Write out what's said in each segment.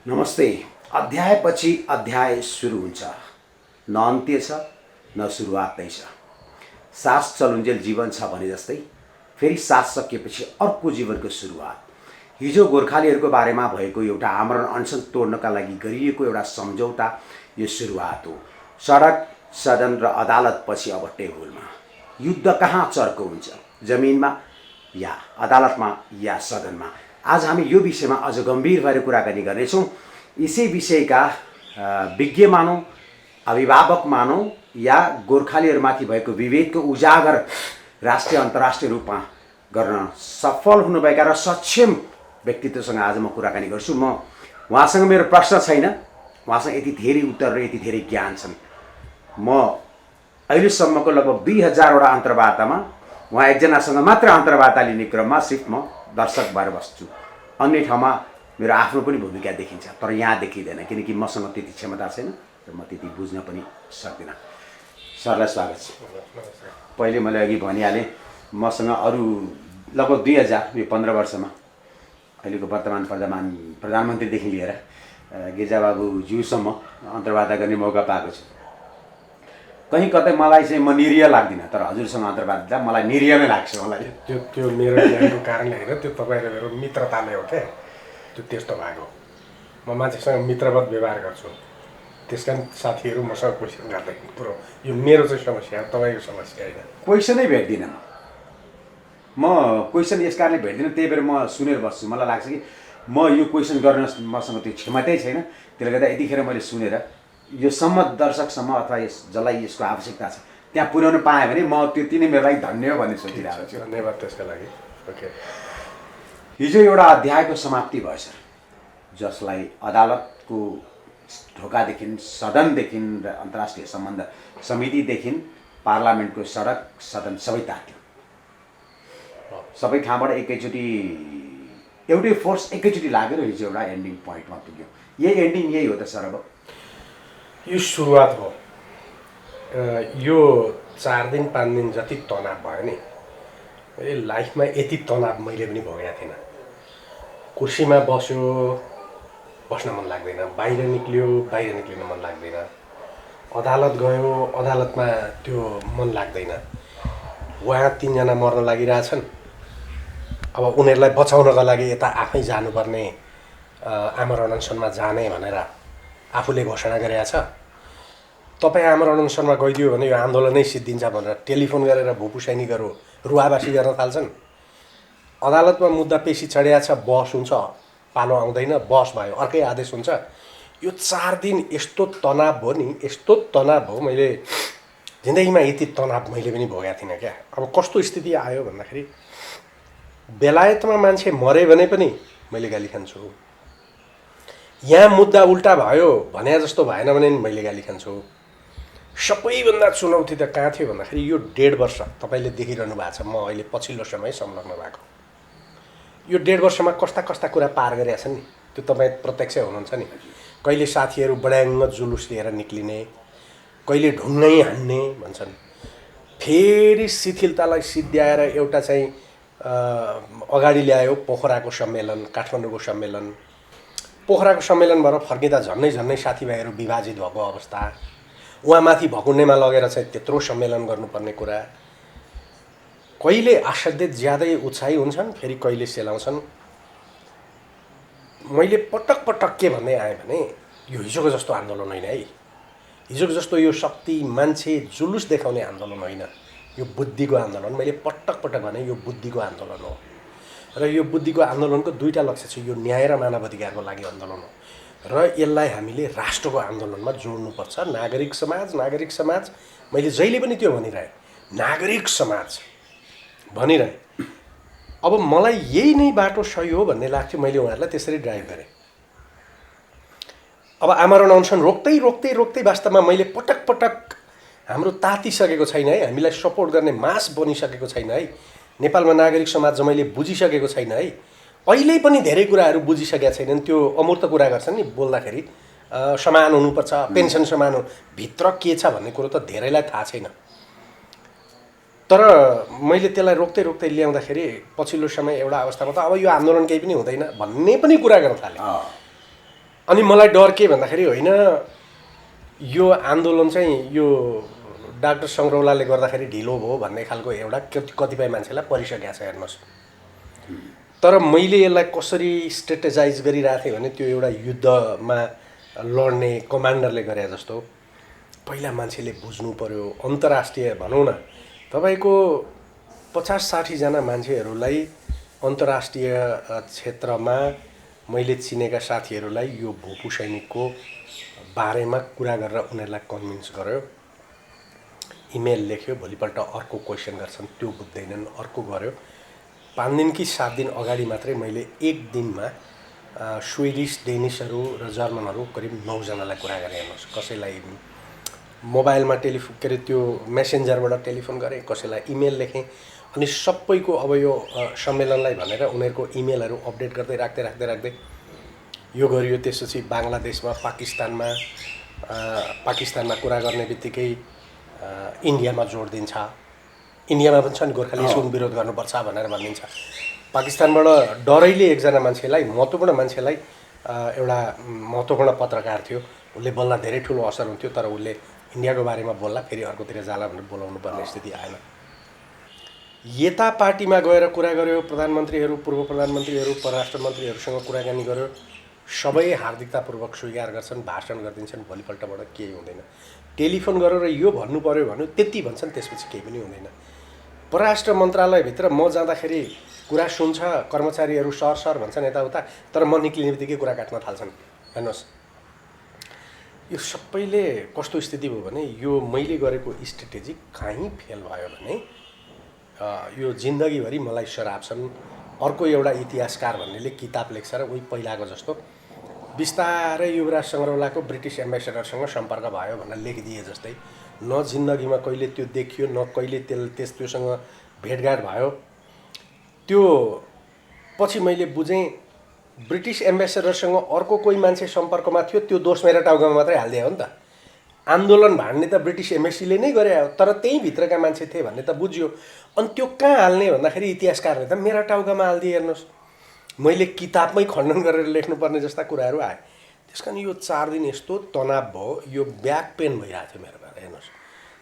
नमस्ते। अध्यायपछि अध्याय सुरु हुन्छ, न अन्त्य छ न सुरुवात नै छ। सास चलुन्जेल जीवन छ भने जस्तै फेरि सास सकिएपछि अर्को जीवनको सुरुवात। हिजो गोर्खालीहरूको बारेमा भएको एउटा आमरण अनसन तोड्नका लागि गरिएको एउटा सम्झौता यो सुरुवात हो। सडक, सदन र अदालत पछि अब टेबलमा। युद्ध कहाँ चर्को हुन्छ, जमिनमा या अदालतमा या सदनमा? आज हामी यो विषयमा अझ गम्भीर भएर कुराकानी गर्नेछौँ। यसै विषयका विज्ञ मानौँ, अभिभावक मानौँ या गोर्खालीहरूमाथि भएको विवेकको उजागर राष्ट्रिय अन्तर्राष्ट्रिय रूपमा गर्न सफल हुनुभएका र सक्षम व्यक्तित्वसँग आज म कुराकानी गर्छु। म उहाँसँग मेरो प्रश्न छैन, उहाँसँग यति धेरै उत्तर र यति धेरै ज्ञान छन्। म अहिलेसम्मको लगभग 2000वटा अन्तर्वार्तामा उहाँ एकजनासँग मात्र अन्तर्वार्ता लिने क्रममा सिर्फ म दर्शक भएर बस्छु। अन्य ठाउँमा मेरो आफ्नो पनि भूमिका देखिन्छ, तर यहाँ देखिँदैन किनकि मसँग त्यति क्षमता छैन र म त्यति बुझ्न पनि सक्दिनँ। सरलाई स्वागत छ। पहिले मैले अघि भनिहालेँ, मसँग अरू लगभग 2000 यो 15 वर्षमा अहिलेको वर्तमान प्रधानमन्त्रीदेखि लिएर गिरिजाबाबु ज्यूसम्म अन्तर्वार्ता गर्ने मौका पाएको छु। कहीँ कतै मलाई चाहिँ म निरीह लाग्दिनँ, तर हजुरसँग अन्तर्वार्ता मलाई निरीह नै लाग्छ। मलाई त्यो मेरो ज्ञानको कारणले होइन, त्यो तपाईँ र मेरो मित्रताले हो क्या। त्यो त्यस्तो भएको, म मान्छेसँग मित्रवत व्यवहार गर्छु, त्यस कारण साथीहरू मसँग क्वेसन गर्दैन। कुरो यो मेरो चाहिँ समस्या, तपाईँको समस्या होइन। क्वेसनै भेट्दिनँ म क्वेसन यस कारणले भेट्दिनँ, त्यही भएर म सुनेर बस्छु। मलाई लाग्छ कि म यो क्वेसन गर्न मसँग त्यो क्षमतै छैन, त्यसले गर्दा यतिखेर मैले सुनेर यो सम्मत दर्शकसम्म अथवा जसलाई यसको आवश्यकता छ त्यहाँ पुर्याउनु पाएँ भने म त्यति नै मेरो लागि धन्य हो भन्ने सोचिरहेको छु। धन्यवाद त्यसका लागि। ओके, हिजो एउटा अध्यायको समाप्ति भएछ, जसलाई अदालतको ढोकादेखि, सदनदेखि र अन्तर्राष्ट्रिय सम्बन्ध समितिदेखि पार्लियामेन्टको सडक, सदन सबै तात्यो। सबै ठाउँबाट एकैचोटि एउटै फोर्स एकैचोटि लागेर हिजो एउटा एन्डिङ पोइन्टमा पुग्यो। यही एन्डिङ यही हो त सर? अब यो सुरुवात हो। यो 4 दिन 5 दिन जति तनाव भयो नि, लाइफमा यति तनाव मैले पनि भोगेको थिइनँ। कुर्सीमा बस्यो, बस्न मन लाग्दैन, बाहिर निक्लियो, बाहिर निक्लिन मन लाग्दैन, अदालत गयो, अदालतमा त्यो मन लाग्दैन। उहाँ 3 जना मर्न लागिरहेछन्, अब उनीहरूलाई बचाउनका लागि यता आफै जानुपर्ने, आमरण अनसनमा जाने भनेर आफूले घोषणा गरेका छ। तपाईँ आमरण अनसनमा गइदियो भने यो आन्दोलनै सिद्धिन्छ भनेर टेलिफोन गरेर भुपु सैनिकहरू रुवाबासी गर्न थाल्छन्। अदालतमा मुद्दा पेशी चढिया छ, बहस हुन्छ, पालो आउँदैन, बहस भयो, अर्कै आदेश हुन्छ। यो 4 दिन यस्तो तनाव भयो नि, यस्तो तनाव भयो, मैले जिन्दगीमा यति तनाव मैले पनि भोगेको थिइनँ क्या। अब कस्तो स्थिति आयो भन्दाखेरि, बेलायतमा मान्छे मरे भने पनि मैले गाली खान्छु, यहाँ मुद्दा उल्टा भयो भने जस्तो भएन भने मैले गाली खान्छु। सबैभन्दा चुनौती त कहाँ थियो भन्दाखेरि यो 1.5 वर्ष तपाईँले देखिरहनु भएको छ, म अहिले पछिल्लो समय संलग्न भएको। यो 1.5 वर्षमा कस्ता कस्ता कुरा पार गरेका छन् नि, त्यो तपाईँ प्रत्यक्ष हुनुहुन्छ नि। कहिले साथीहरू बड्याङ्ग जुलुस लिएर निक्लिने, कहिले ढुङ्गै हान्ने भन्छन्, फेरि शिथिलतालाई सिद्ध्याएर एउटा चाहिँ अगाडि ल्यायो पोखराको सम्मेलन, काठमाडौँको सम्मेलन। पोखराको सम्मेलन भएर फर्किँदा झन्नै झन्नै साथीभाइहरू विभाजित भएको अवस्था, उहाँ माथि भकुन्डेमा लगेर चाहिँ त्यत्रो सम्मेलन गर्नुपर्ने कुरा। कहिले असाध्यै ज्यादै उत्साही हुन्छन्, फेरि कहिले सेलाउँछन्। मैले पटक पटक के भन्दै आएँ भने यो हिजोको जस्तो आन्दोलन होइन है, हिजोको जस्तो यो शक्ति, मान्छे, जुलुस देखाउने आन्दोलन होइन, यो बुद्धिको आन्दोलन। मैले पटक पटक भने यो बुद्धिको आन्दोलन हो र यो बुद्धिको आन्दोलनको 2टा लक्ष्य छ। यो न्याय र मानवाधिकारको लागि आन्दोलन हो र यसलाई हामीले राष्ट्रको आन्दोलनमा जोड्नुपर्छ। नागरिक समाज, मैले जहिले पनि त्यो भनिरहेँ, नागरिक समाज भनिरहेँ। अब मलाई यही नै बाटो सही हो भन्ने लाग्थ्यो, मैले उहाँहरूलाई त्यसरी ड्राइभ गरेँ। अब आमरण अनसन रोक्दै वास्तवमा मैले पटक पटक हाम्रो तातिसकेको छैन है, हामीलाई सपोर्ट गर्ने मास बनिसकेको छैन है, नेपालमा नागरिक समाज मैले बुझिसकेको छैन है, अहिले पनि धेरै कुराहरू बुझिसकेका छैनन्। त्यो अमूर्त कुरा गर्छन् नि बोल्दाखेरि, समान हुनुपर्छ, पेन्सन समान हो, भित्र के छ भन्ने कुरो त धेरैलाई थाहा छैन। तर मैले त्यसलाई रोक्दै ल्याउँदाखेरि पछिल्लो समय एउटा अवस्थामा त अब यो आन्दोलन केही पनि हुँदैन भन्ने पनि कुरा गर्न थालेँ। अनि मलाई डर के भन्दाखेरि होइन यो आन्दोलन चाहिँ यो डाक्टर सङ्ग्रौलाले गर्दाखेरि ढिलो भयो भन्ने खालको एउटा कतिपय मान्छेलाई परिसकेको छ हेर्नुहोस्। तर मैले यसलाई कसरी स्ट्रेटेजाइज गरिरहेको थिएँ भने त्यो एउटा युद्धमा लड्ने कमान्डरले गरे जस्तो पहिला मान्छेले बुझ्नु पर्यो। अन्तर्राष्ट्रिय भनौँ न तपाईँको 50-60 जना मान्छेहरूलाई अन्तर्राष्ट्रिय क्षेत्रमा मैले चिनेका साथीहरूलाई यो भूपू सैनिकको बारेमा कुरा गरेर उनीहरूलाई कन्भिन्स गर्यो। इमेल लेख्यो, भोलिपल्ट अर्को क्वेसन गर्छन् त्यो बुझ्दैनन्, अर्को गर्यो। 5 दिन कि 7 दिन अगाडि मात्रै मैले एक दिनमा स्विडिस, डेनिसहरू र जर्मनहरू करिब 9 जनालाई कुरा गरेँ हेर्नुहोस्। कसैलाई मोबाइलमा के अरे त्यो मेसेन्जरबाट टेलिफोन गरेँ, कसैलाई इमेल लेखेँ। अनि सबैको अब यो सम्मेलनलाई भनेर उनीहरूको इमेलहरू अपडेट गर्दै राख्दै यो गरियो। त्यसपछि बङ्गलादेशमा, पाकिस्तानमा कुरा गर्ने बित्तिकै इन्डियामा जोड दिन्छ। इन्डियामा पनि छ नि गोर्खाली यसको विरोध गर्नुपर्छ भनेर भनिदिन्छ। पाकिस्तानबाट डरैले एकजना मान्छेलाई, महत्त्वपूर्ण मान्छेलाई, एउटा महत्त्वपूर्ण पत्रकार थियो, उसले बोल्दा धेरै ठुलो असर हुन्थ्यो, तर उसले इन्डियाको बारेमा बोल्ला फेरि अर्कोतिर जाला भनेर बोलाउनु पर्ने स्थिति आएन। यता पार्टीमा गएर कुरा गर्यो, प्रधानमन्त्रीहरू, पूर्व प्रधानमन्त्रीहरू, परराष्ट्र मन्त्रीहरूसँग कुराकानी गर्यो। सबै हार्दिकतापूर्वक स्वीकार गर्छन्, भाषण गरिदिन्छन्, भोलिपल्टबाट केही हुँदैन। टेलिफोन गरेर यो भन्नु पर्यो भन्यो, त्यति भन्छन्, त्यसपछि केही पनि हुँदैन। परराष्ट्र मन्त्रालयभित्र म जाँदाखेरि कुरा सुन्छ, कर्मचारीहरू सर भन्छन् यताउता, तर म निक्लिने बित्तिकै कुरा काट्न थाल्छन्। हेर्नुहोस् यो सबैले कस्तो स्थिति भयो भने यो मैले गरेको स्ट्रेटेजी कहीँ फेल भयो भने यो जिन्दगीभरि मलाई सराप्छन्। अर्को एउटा इतिहासकार भन्नेले किताब लेख्छ र उही पहिलाको जस्तो बिस्तारै युवराज सङ्ग्रौलाको ब्रिटिस एम्बेसेडरसँग सम्पर्क भयो भनेर लेखिदिए जस्तै, न जिन्दगीमा कहिले त्यो देखियो, न कहिले त्योसँग भेटघाट भयो। त्यो पछि मैले बुझेँ ब्रिटिस एम्बेसेडरसँग अर्को कोही मान्छे सम्पर्कमा थियो, त्यो दोष मेरो टाउकामा मात्रै हालिदियो हो नि त। आन्दोलन भाड्ने त ब्रिटिस एम्बेसीले नै गरे हो, तर त्यही भित्रका मान्छे थिए भन्ने त बुझ्यो। अनि त्यो कहाँ हाल्ने भन्दाखेरि इतिहासकारले त मेरा टाउकामा हालिदिए। हेर्नुहोस् मैले किताबमै खण्डन गरेर लेख्नुपर्ने जस्ता कुराहरू आए। त्यस कारण यो 4 दिन यस्तो तनाव भयो, यो ब्याक पेन भइरहेको थियो मेरो भएर। हेर्नुहोस्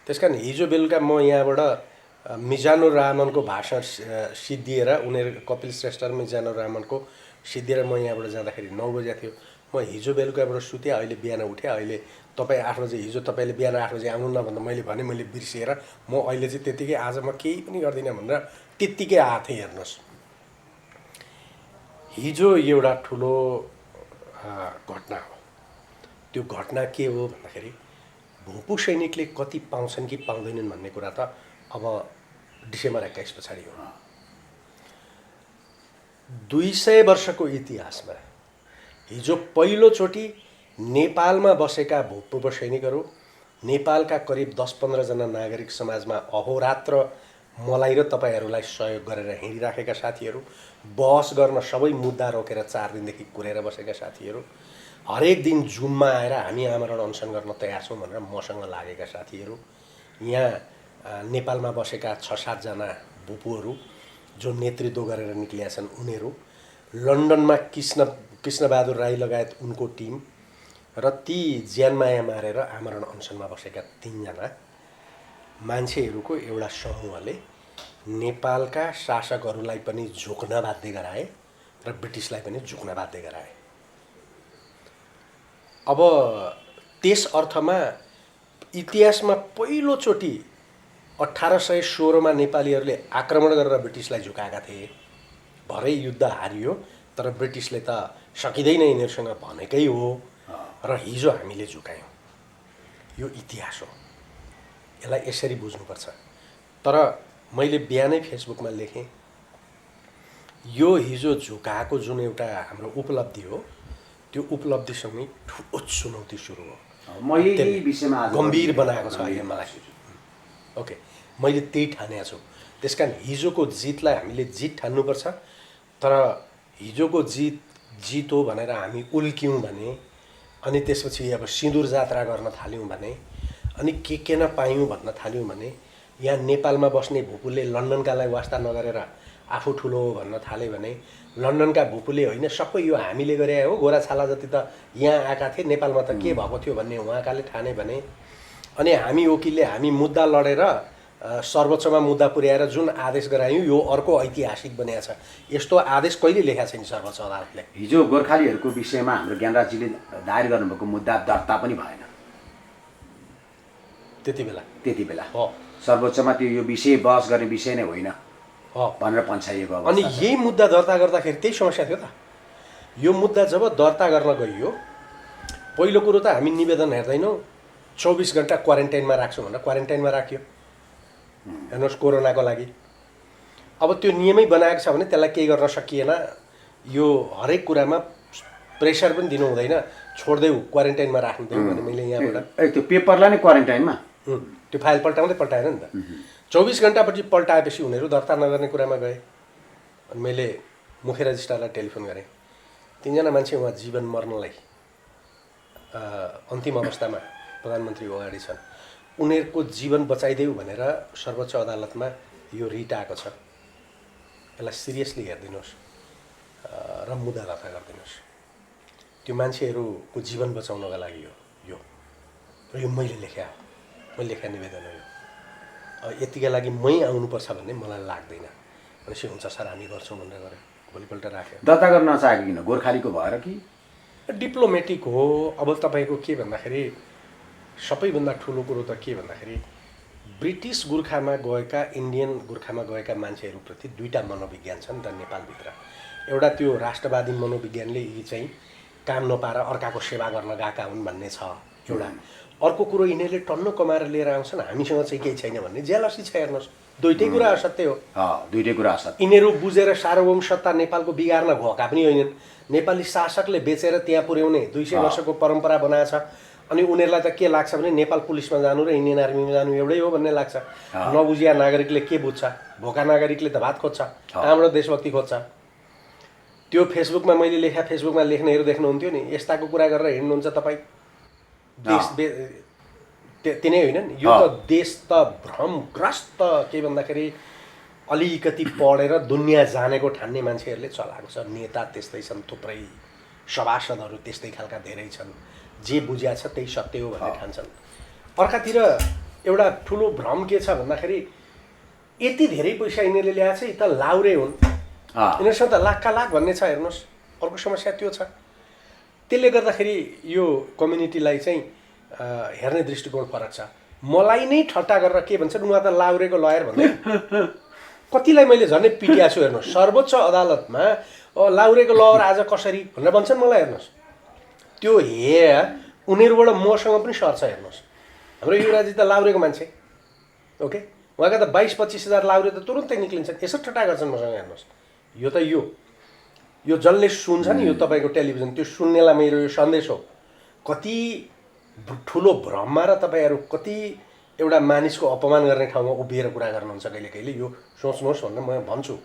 त्यस कारण हिजो बेलुका म यहाँबाट मिजानुर रहमानको भाषण सिद्धिएर, उनीहरू कपिल श्रेष्ठ र मिजानुर रहमानको सिद्धिएर म यहाँबाट जाँदाखेरि 9 बजे थियो। म हिजो बेलुकाबाट सुतेँ, अहिले बिहान उठेँ। अहिले तपाईँ 8 बजे, हिजो तपाईँले बिहान 8 बजे आउनु न भन्दा मैले बिर्सिएर म अहिले चाहिँ त्यत्तिकै आज म केही पनि गर्दिनँ भनेर त्यत्तिकै आएको थिएँ। हेर्नुहोस् हिजो एउटा ठुलो घटना हो। त्यो घटना के हो भन्दाखेरि भूपू सैनिकले कति पाउँछन् कि पाउँदैनन् भन्ने कुरा त अब डिसेम्बर 21 पछाडि हो। 200 वर्षको इतिहासमा हिजो पहिलोचोटि नेपालमा बसेका भूतपूर्व सैनिकहरू, नेपालका करिब 10-15 जना नागरिक समाजमा अहोरात्र मलाई र तपाईँहरूलाई सहयोग गरेर हिँडिराखेका साथीहरू, बहस गर्न सबै मुद्दा रोकेर 4 दिनदेखि कुरेर बसेका साथीहरू, हरेक दिन जुममा आएर हामी आमरण अनसन गर्न तयार छौँ भनेर मसँग लागेका साथीहरू, यहाँ नेपालमा बसेका 6-7 जना भूपूहरू जो नेतृत्व गरेर निक्लिया छन् उनीहरू, लन्डनमा कृष्णबहादुर राई लगायत उनको टिम र ती ज्यानमाया मारेर आमरण अनसनमा बसेका 3 जना मान्छेहरूको एउटा समूहले नेपालका शासकहरूलाई पनि झुक्न बाध्य गराए र ब्रिटिसलाई पनि झुक्न बाध्य गराए। अब त्यस अर्थमा इतिहासमा पहिलोचोटि 1816 मा नेपालीहरूले आक्रमण गरेर ब्रिटिसलाई झुकाएका थिए। भरै युद्ध हारियो, तर ब्रिटिसले त सकिँदैन यिनीहरूसँग भनेकै हो र हिजो हामीले झुकायौँ। यो इतिहास हो, यसलाई यसरी बुझ्नुपर्छ। तर मैले बिहानै फेसबुकमा लेखेँ, यो हिजो झुकाएको जुन एउटा हाम्रो उपलब्धि हो, त्यो उपलब्धिसँगै ठुलो चुनौती सुरु हो। मैले विषयमा गम्भीर बनाएको छ अहिले मलाई। ओके, मैले त्यही ठानेको छु। त्यस कारण हिजोको जितलाई हामीले जित ठान्नुपर्छ। तर हिजोको जित हो भनेर हामी उल्क्यौँ भने, अनि त्यसपछि अब सिन्दुर जात्रा गर्न थाल्यौँ भने, अनि के नपायौँ भन्न थाल्यौँ भने, यहाँ नेपालमा बस्ने भूपूले लन्डनकालाई वास्ता नगरेर आफू ठुलो भन्न थाले भने लन्डनका भुपुले होइन सबै यो हामीले गरे हो, गोरा छाला जति त यहाँ आएका थिए, नेपालमा त के भएको थियो भन्ने उहाँकाले ठाने भने। अनि हामी वकिलले हामी मुद्दा लडेर सर्वोच्चमा मुद्दा पुर्याएर जुन आदेश गरायौँ यो अर्को ऐतिहासिक बनेको छ। यस्तो आदेश कहिले लेखाएको छैन सर्वोच्च अदालतले। हिजो गोर्खालीहरूको विषयमा हाम्रो ज्ञानराजजीले दायर गर्नुभएको मुद्दा दर्ता पनि भएन त्यति बेला हो। सर्वोच्चमा त्यो यो विषय बहस गर्ने विषय नै होइन भनेर पन्छाइएको अवस्था। अनि यही मुद्दा दर्ता गर्दाखेरि त्यही समस्या थियो त। यो मुद्दा जब दर्ता गर्न गइयो, पहिलो कुरो त हामी निवेदन हेर्दैनौँ, 24 घन्टा क्वारेन्टाइनमा राख्छौँ भनेर क्वारेन्टाइनमा राख्यो हेर्नुहोस् कोरोनाको लागि। अब त्यो नियमै बनाएको छ भने त्यसलाई केही गर्न सकिएन। यो हरेक कुरामा प्रेसर पनि दिनु हुँदैन, छोड्देऊ क्वारेन्टाइनमा राख्नु भने मैले यहाँबाट त्यो पेपरलाई नै क्वारेन्टाइनमा त्यो फाइल पल्टाउँदै पल्टाएन नि त। 24 घन्टापछि पल्टाएपछि उनीहरू दर्ता नगर्ने कुरामा गए। अनि मैले मुख्य रजिस्ट्रारलाई टेलिफोन गरेँ। 3 जना मान्छे उहाँ जीवन मर्नलाई अन्तिम अवस्थामा प्रधानमन्त्री अगाडि छन्, उनीहरूको जीवन बचाइदेऊ भनेर सर्वोच्च अदालतमा यो रिट आएको छ। यसलाई सिरियसली हेरिदिनुहोस् र मुद्दा दर्ता गरिदिनुहोस्। त्यो मान्छेहरूको जीवन बचाउनका लागि यो मैले लेखेँ हो, मैले लेखेँ निवेदन हो यो। यतिका लागि मै आउनुपर्छ भन्ने मलाई लाग्दैन। भनेपछि हुन्छ सर हामी गर्छौँ भनेर गऱ्यो। भोलिपल्ट राख्यो। दर्ता गर्न नचाहेको किन? गोर्खालीको भएर कि डिप्लोमेटिक हो। अब तपाईँको के भन्दाखेरि सबैभन्दा ठुलो कुरो त के भन्दाखेरि ब्रिटिस गोर्खामा गएका इन्डियन गोर्खामा गएका मान्छेहरूप्रति दुईवटा मनोविज्ञान छ नि त नेपालभित्र। एउटा त्यो राष्ट्रवादी मनोविज्ञानले यी चाहिँ काम नपाएर अर्काको सेवा गर्न गएका हुन् भन्ने छ एउटा। अर्को कुरो यिनीहरूले टन्न कमाएर लिएर आउँछन्, हामीसँग चाहिँ केही छैन भन्ने जेलसी छ। हेर्नुहोस् दुइटै कुरा असत्य हो। दुइटै कुरा असत्य। यिनीहरू बुझेर सार्वभौम सत्ता नेपालको बिगार्न गएका पनि होइनन्। नेपाली शासकले बेचेर त्यहाँ पुर्याउने 200 वर्षको परम्परा बनाएछ। अनि उनीहरूलाई त के लाग्छ भने नेपाल पुलिसमा जानु र इन्डियन आर्मीमा जानु एउटै हो भन्ने लाग्छ। नबुझिया नागरिकले के बुझ्छ? भोका नागरिकले त भात खोज्छ, हाम्रो देशभक्ति खोज्छ। त्यो फेसबुकमा मैले लेखा फेसबुकमा लेख्नेहरू देख्नुहुन्थ्यो नि, यस्ताको कुरा गरेर हिँड्नुहुन्छ तपाईँ। देश तिनै होइनन्। यो त देश त भ्रमग्रस्त के भन्दाखेरि अलिकति पढेर दुनियाँ जानेको ठान्ने मान्छेहरूले चलाएको छ। नेता त्यस्तै छन्, थुप्रै सभासदहरू त्यस्तै खालका धेरै छन्। जे बुझिया छ त्यही सत्य हो भन्ने ठान्छन्। अर्कातिर एउटा ठुलो भ्रम के छ भन्दाखेरि यति धेरै पैसा यिनीहरूले ल्याएछ, यी त लाउरे हुन्, यिनीहरूसँग त लाखका लाख भन्ने छ। हेर्नुहोस् अर्को समस्या त्यो छ। त्यसले गर्दाखेरि यो कम्युनिटीलाई चाहिँ हेर्ने दृष्टिकोण फरक छ। मलाई नै ठट्टा गरेर के भन्छन्, उहाँ त लाउरेको लयर भन्दै कतिलाई मैले झन्डै पिटिया छु। हेर्नुहोस् सर्वोच्च अदालतमा लाउरेको लयर आज कसरी भनेर भन्छन् मलाई। हेर्नुहोस् त्यो उनीहरूबाट मसँग पनि सर्छ। हेर्नुहोस् हाम्रो युवराजी त लाउरेको मान्छे ओके, उहाँका त 22-25 हजार लाउरे त तुरुन्तै निक्लिन्छन्। यसो ठट्टा गर्छन् मसँग। हेर्नुहोस् यो त यो जसले सुन्छ नि यो तपाईँको टेलिभिजन, त्यो सुन्नेलाई मेरो यो सन्देश हो। कति ठुलो भ्रममा र तपाईँहरू कति एउटा मानिसको अपमान गर्ने ठाउँमा उभिएर कुरा गर्नुहुन्छ कहिले कहिले। यो सोच्नुहोस् भनेर म भन्छु।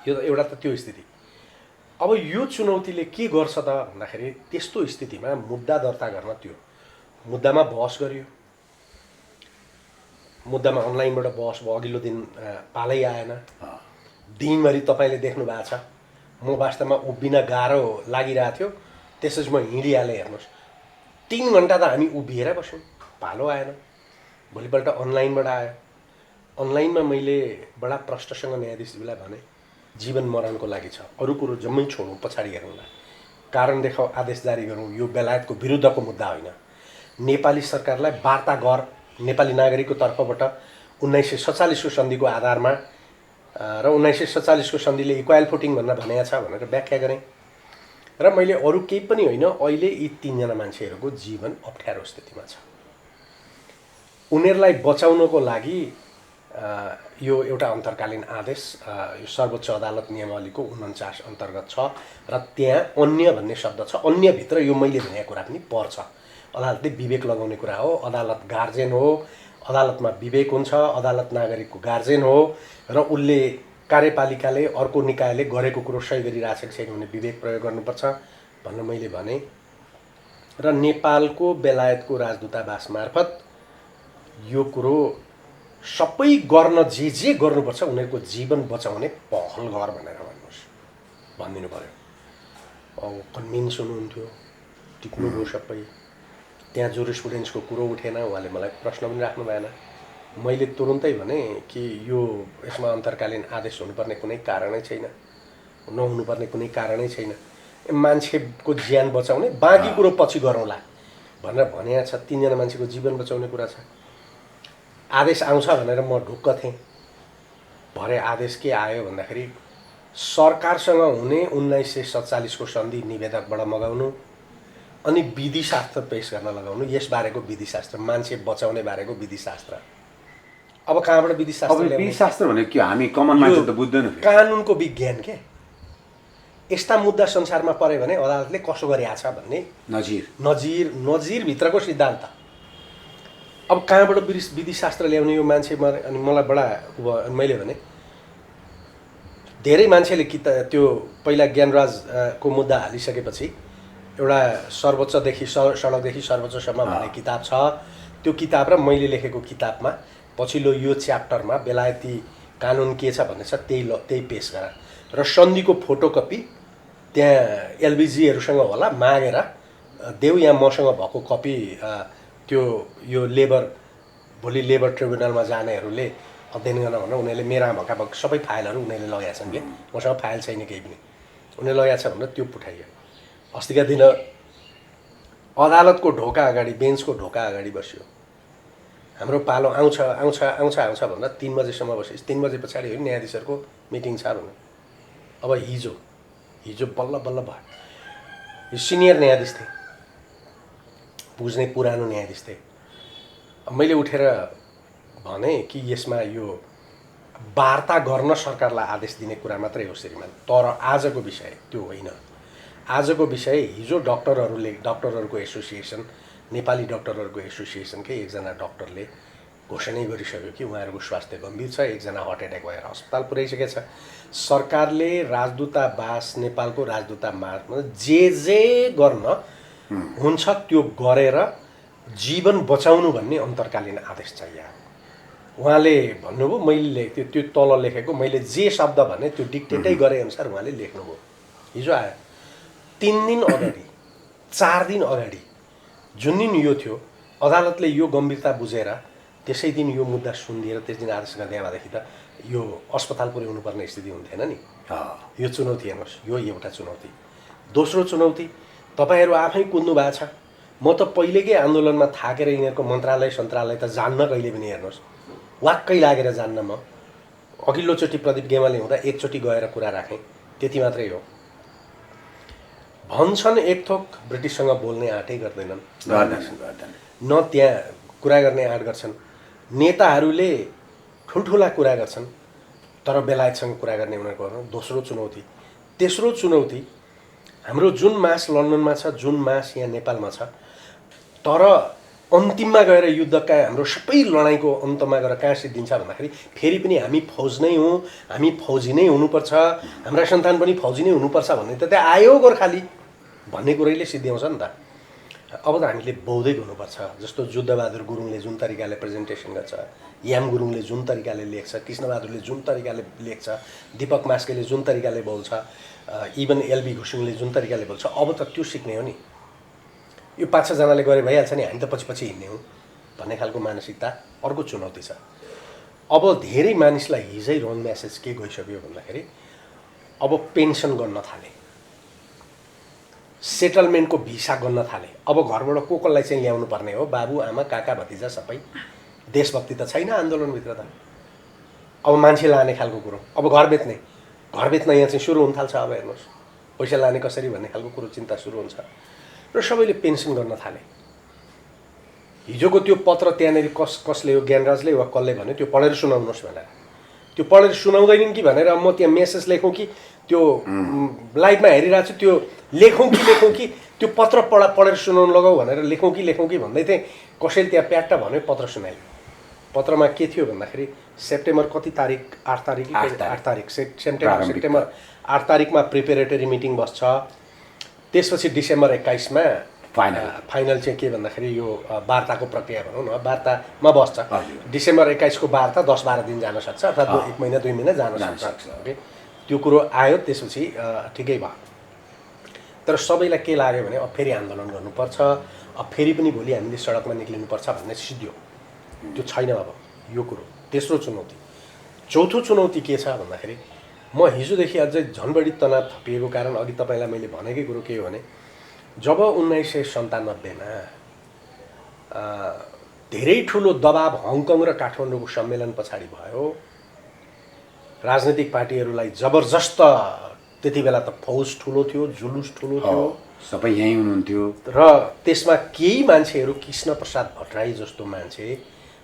यो एउटा त त्यो स्थिति। अब यो चुनौतीले के गर्छ त भन्दाखेरि त्यस्तो स्थितिमा मुद्दा दर्ता गर्न, त्यो मुद्दामा बहस गरियो। मुद्दामा अनलाइनबाट बहस भयो। अघिल्लो दिन पालै आएन। दिनभरि तपाईँले देख्नु भएको छ म वास्तवमा उभिन गाह्रो लागिरहेको थियो। त्यसपछि म हिँडिहालेँ। हेर्नुहोस् 3 घन्टा त हामी उभिएर बस्यौँ, पालो आएन। भोलिपल्ट अनलाइनबाट आयो। अनलाइनमा मैले बडा प्रष्टसँग न्यायाधीशजीलाई भने जीवन मरणको लागि छ, अरू कुरो जम्मै छोडौँ, पछाडि हेरौँला। कारण देखाऊ आदेश जारी गरौँ। यो बेलायतको विरुद्धको मुद्दा होइन। नेपाली सरकारलाई वार्ता गर, नेपाली नागरिकको तर्फबाट 1947 को सन्धिको आधारमा र 1947 को सन्धिले इक्वाल फुटिङ भनेर भनेको छ भनेर व्याख्या गरेँ। र मैले अरू केही पनि होइन, अहिले यी 3 जना मान्छेहरूको जीवन अप्ठ्यारो स्थितिमा छ। उनीहरूलाई बचाउनको लागि यो एउटा अन्तर्कालीन आदेश यो सर्वोच्च अदालत नियमावलीको 49 अन्तर्गत छ र त्यहाँ अन्य भन्ने शब्द छ। अन्यभित्र यो मैले भनेको कुरा पनि पर्छ। अदालतले विवेक लगाउने कुरा हो। अदालत गार्जेन हो, अदालतमा विवेक हुन्छ। अदालत नागरिकको गार्जेन हो र उसले कार्यपालिकाले अर्को निकायले गरेको कुरो सही गरिरहेको छैन भने विवेक प्रयोग गर्नुपर्छ भनेर मैले भने। र नेपालको बेलायतको राजदूतावास मार्फत यो कुरो सबै गर्न जे गर्नुपर्छ उनीहरूको जीवन बचाउने पहल गर भनेर भनिदिनु पऱ्यो। अब कन्भिन्स हुनुहुन्थ्यो, टिप्नुभयो सबै। त्यहाँ जुरिस्प्रुडेन्सको कुरो उठेन, उहाँले मलाई प्रश्न पनि राख्नु भएन। मैले तुरुन्तै भने कि यसमा अन्तर्कालीन आदेश हुनुपर्ने कुनै कारणै छैन, नहुनुपर्ने कुनै कारणै छैन, मान्छेको ज्यान बचाउने बाँकी कुरो पछि गरौँला भनेर भनेको छ। 3 जना मान्छेको जीवन बचाउने कुरा छ। आदेश आउँछ भनेर म ढुक्क थिएँ। भरे आदेश के आयो भन्दाखेरि सरकारसँग हुने 1947 को सन्धि निवेदकबाट मगाउनु अनि विधिशास्त्र पेश गर्न लगाउनु। यसबारेको विधिशास्त्र, मान्छे बचाउने बारेको विधिशास्त्र। अब कहाँबाट विधिशास्त्र ल्याउने? विधिशास्त्र भनेको के? हामी कमन मान्छे त बुझ्दैनौँ। कानुनको विज्ञान के? यस्ता मुद्दा संसारमा परे भने अदालतले कसो गरिएको छ भन्ने नजिरभित्रको सिद्धान्त। अब कहाँबाट विधिशास्त्र ल्याउने यो मान्छे मरे? अनि मलाई बडा मैले भने धेरै मान्छेले त्यो पहिला ज्ञानराजको मुद्दा हालिसकेपछि एउटा सर्वोच्चदेखि सडकदेखि सर्वोच्चसम्म भन्ने किताब छ। त्यो किताब र मैले लेखेको किताबमा पछिल्लो यो च्याप्टरमा बेलायती कानुन के छ भन्ने छ, त्यही पेश गर। र सन्धिको फोटोकपी त्यहाँ एलबिजीहरूसँग होला मागेर देऊ, यहाँ मसँग भएको कपी त्यो यो भोलि लेबर ट्रिब्युनलमा जानेहरूले अध्ययन गर्न भनेर उनीहरूले मेरा भकाभक सबै फाइलहरू उनीहरूले लगाएका छन् कि मसँग फाइल छैन केही पनि, उनीहरूले लगाएको छ भनेर त्यो पठाइयो। अस्तिका दिन अदालतको ढोका अगाडि, बेन्चको ढोका अगाडि बस्यो। हाम्रो पालो आउँछ आउँछ आउँछ आउँछ भनेर 3 बजेसम्म बस्यो। 3 बजे पछाडि हो न्यायाधीशहरूको मिटिङ छ भने। अब हिजो बल्ल बल्ल भयो। यो सिनियर न्यायाधीश थिए, बुझ्ने पुरानो न्यायाधीश थिए। मैले उठेर भने कि यसमा यो वार्ता गर्न सरकारलाई आदेश दिने कुरा मात्रै हो श्रीमान, तर आजको विषय त्यो होइन। आजको विषय हिजो डक्टरहरूको एसोसिएसन, नेपाली डक्टरहरूको एसोसिएसनकै एकजना डक्टरले घोषणा गरिसक्यो कि उहाँहरूको स्वास्थ्य गम्भीर छ, एकजना हार्ट एट्याक भएर अस्पताल पुर्याइसकेको छ। सरकारले राजदूतावास, नेपालको राजदूतावासमा जे गर्न हुन्छ त्यो गरेर जीवन बचाउनु भन्ने अन्तर्कालीन आदेश चाहियो। उहाँले भन्नुभयो, मैले त्यो तल लेखेको, मैले जे शब्द भने त्यो डिक्टेटै गरे अनुसार उहाँले लेख्नुभयो। हिजो आयो 3 दिन अगाडि, 4 दिन अगाडि जुन दिन यो थियो, अदालतले यो गम्भीरता बुझेर त्यसै दिन यो मुद्दा सुनिदिएर त्यस दिन आदेश गरिदिए भएदेखि त यो अस्पताल पुर्याउनु पर्ने स्थिति हुन्थेन नि। यो चुनौती हेर्नुहोस्, यो एउटा चुनौती। दोस्रो चुनौती, तपाईँहरू आफै कुद्नु भएको छ। म त पहिलेकै आन्दोलनमा थाकेर यिनीहरूको मन्त्रालय त जान्न कहिले पनि, हेर्नुहोस् वाक्कै लागेर जान्न। म अघिल्लोचोटि प्रदीप गेमाले हुँदा एकचोटि गएर कुरा राखेँ, त्यति मात्रै हो। भन्छन् एक थोक ब्रिटिससँग बोल्ने आँटै गर्दैनन्, न त्यहाँ कुरा गर्ने आँट गर्छन्। नेताहरूले ठुल्ठुला कुरा गर्छन् तर बेलायतसँग कुरा गर्ने उनीहरूको दोस्रो चुनौती। तेस्रो चुनौती, हाम्रो जुन मास लन्डनमा छ, जुन मास यहाँ नेपालमा छ, तर अन्तिममा गएर युद्धका हाम्रो सबै लडाइँको अन्तमा गएर कहाँ सिद्धिन्छ भन्दाखेरि फेरि पनि हामी फौज नै हौँ, हामी फौजी नै हुनुपर्छ, हाम्रा सन्तान पनि फौजी नै हुनुपर्छ भन्ने त त्यहाँ आयो गोर्खाली भन्ने कुरैले सिद्ध्याउँछ नि त। अब त हामीले बौद्धिक हुनुपर्छ। जस्तो जुद्धबहादुर गुरुङले जुन तरिकाले प्रेजेन्टेसन गर्छ, याम गुरुङले जुन तरिकाले लेख्छ, कृष्णबहादुरले जुन तरिकाले लेख्छ, दीपक मास्केले जुन तरिकाले बोल्छ, इभन एलबी घुसुङले जुन तरिकाले बोल्छ, अब त त्यो सिक्ने हो नि। यो 5-6 जनाले गरे भइहाल्छ नि, हामी त पछि हिँड्ने हौँ भन्ने खालको मानसिकता अर्को चुनौती छ। अब धेरै मानिसलाई हिजै रङ म्यासेज के गइसक्यो भन्दाखेरि अब पेन्सन गर्न थाले, सेटलमेन्टको भिसा गर्न थाले। अब घरबाट कसलाई चाहिँ ल्याउनु पर्ने हो, बाबु आमा काका भतिजा सबै। देशभक्ति त छैन आन्दोलनभित्र त। अब मान्छे लाने खालको कुरो, अब घर बेच्न यहाँ चाहिँ सुरु हुन थाल्छ। अब हेर्नुहोस् पैसा लाने कसरी भन्ने खालको कुरो चिन्ता सुरु हुन्छ र सबैले पेन्सन गर्न थाले। हिजोको त्यो पत्र त्यहाँनिर कसले हो, ज्ञानराजले वा कसले भन्यो त्यो पढेर सुनाउनुहोस् भनेर, त्यो पढेर सुनाउँदैनन् कि भनेर म त्यहाँ मेसेज लेखौँ कि त्यो लाइभमा हेरिरहेको छु, त्यो लेखौँ कि त्यो पत्र पढेर सुनाउनु लगाऊ भनेर लेखौँ कि भन्दै थिएँ। कसैले त्यहाँ प्याट्ट भन्यो, पत्र सुनायो। पत्रमा के थियो भन्दाखेरि सेप्टेम्बर कति तारिक, 8 तारिक सेप्टेम्बर 8 तारिकमा प्रिपेरेटरी मिटिङ बस्छ। त्यसपछि डिसेम्बर 21मा फाइनल चाहिँ के भन्दाखेरि यो वार्ताको प्रक्रिया भनौँ न, वार्तामा बस्छ। हजुर। डिसेम्बर 21 को वार्ता 10-12 दिन जान सक्छ, अर्थात् 1 महिना 2 महिना जान सक्छ। ओके, त्यो कुरो आयो, त्यसपछि ठिकै भयो। तर सबैलाई के लाग्यो भने अब फेरि आन्दोलन गर्नुपर्छ, अब फेरि पनि भोलि हामीले सडकमा निक्लिनुपर्छ भन्ने सिद्धियो। त्यो छैन अब यो कुरो। तेस्रो चुनौती। चौथो चुनौती के छ भन्दाखेरि म हिजोदेखि अझै झन् बढी तनाव थपिएको कारण अघि तपाईँलाई मैले भनेकै कुरो के हो भने जब 1997मा धेरै ठुलो दबाब हङकङ र काठमाडौँको सम्मेलन पछाडि भयो, राजनीतिक पार्टीहरूलाई जबरजस्त, त्यति बेला त फौज ठुलो थियो, जुलुस ठुलो थियो, सबै यहीँ हुनुहुन्थ्यो र त्यसमा केही मान्छेहरू कृष्णप्रसाद भट्टराई जस्तो मान्छे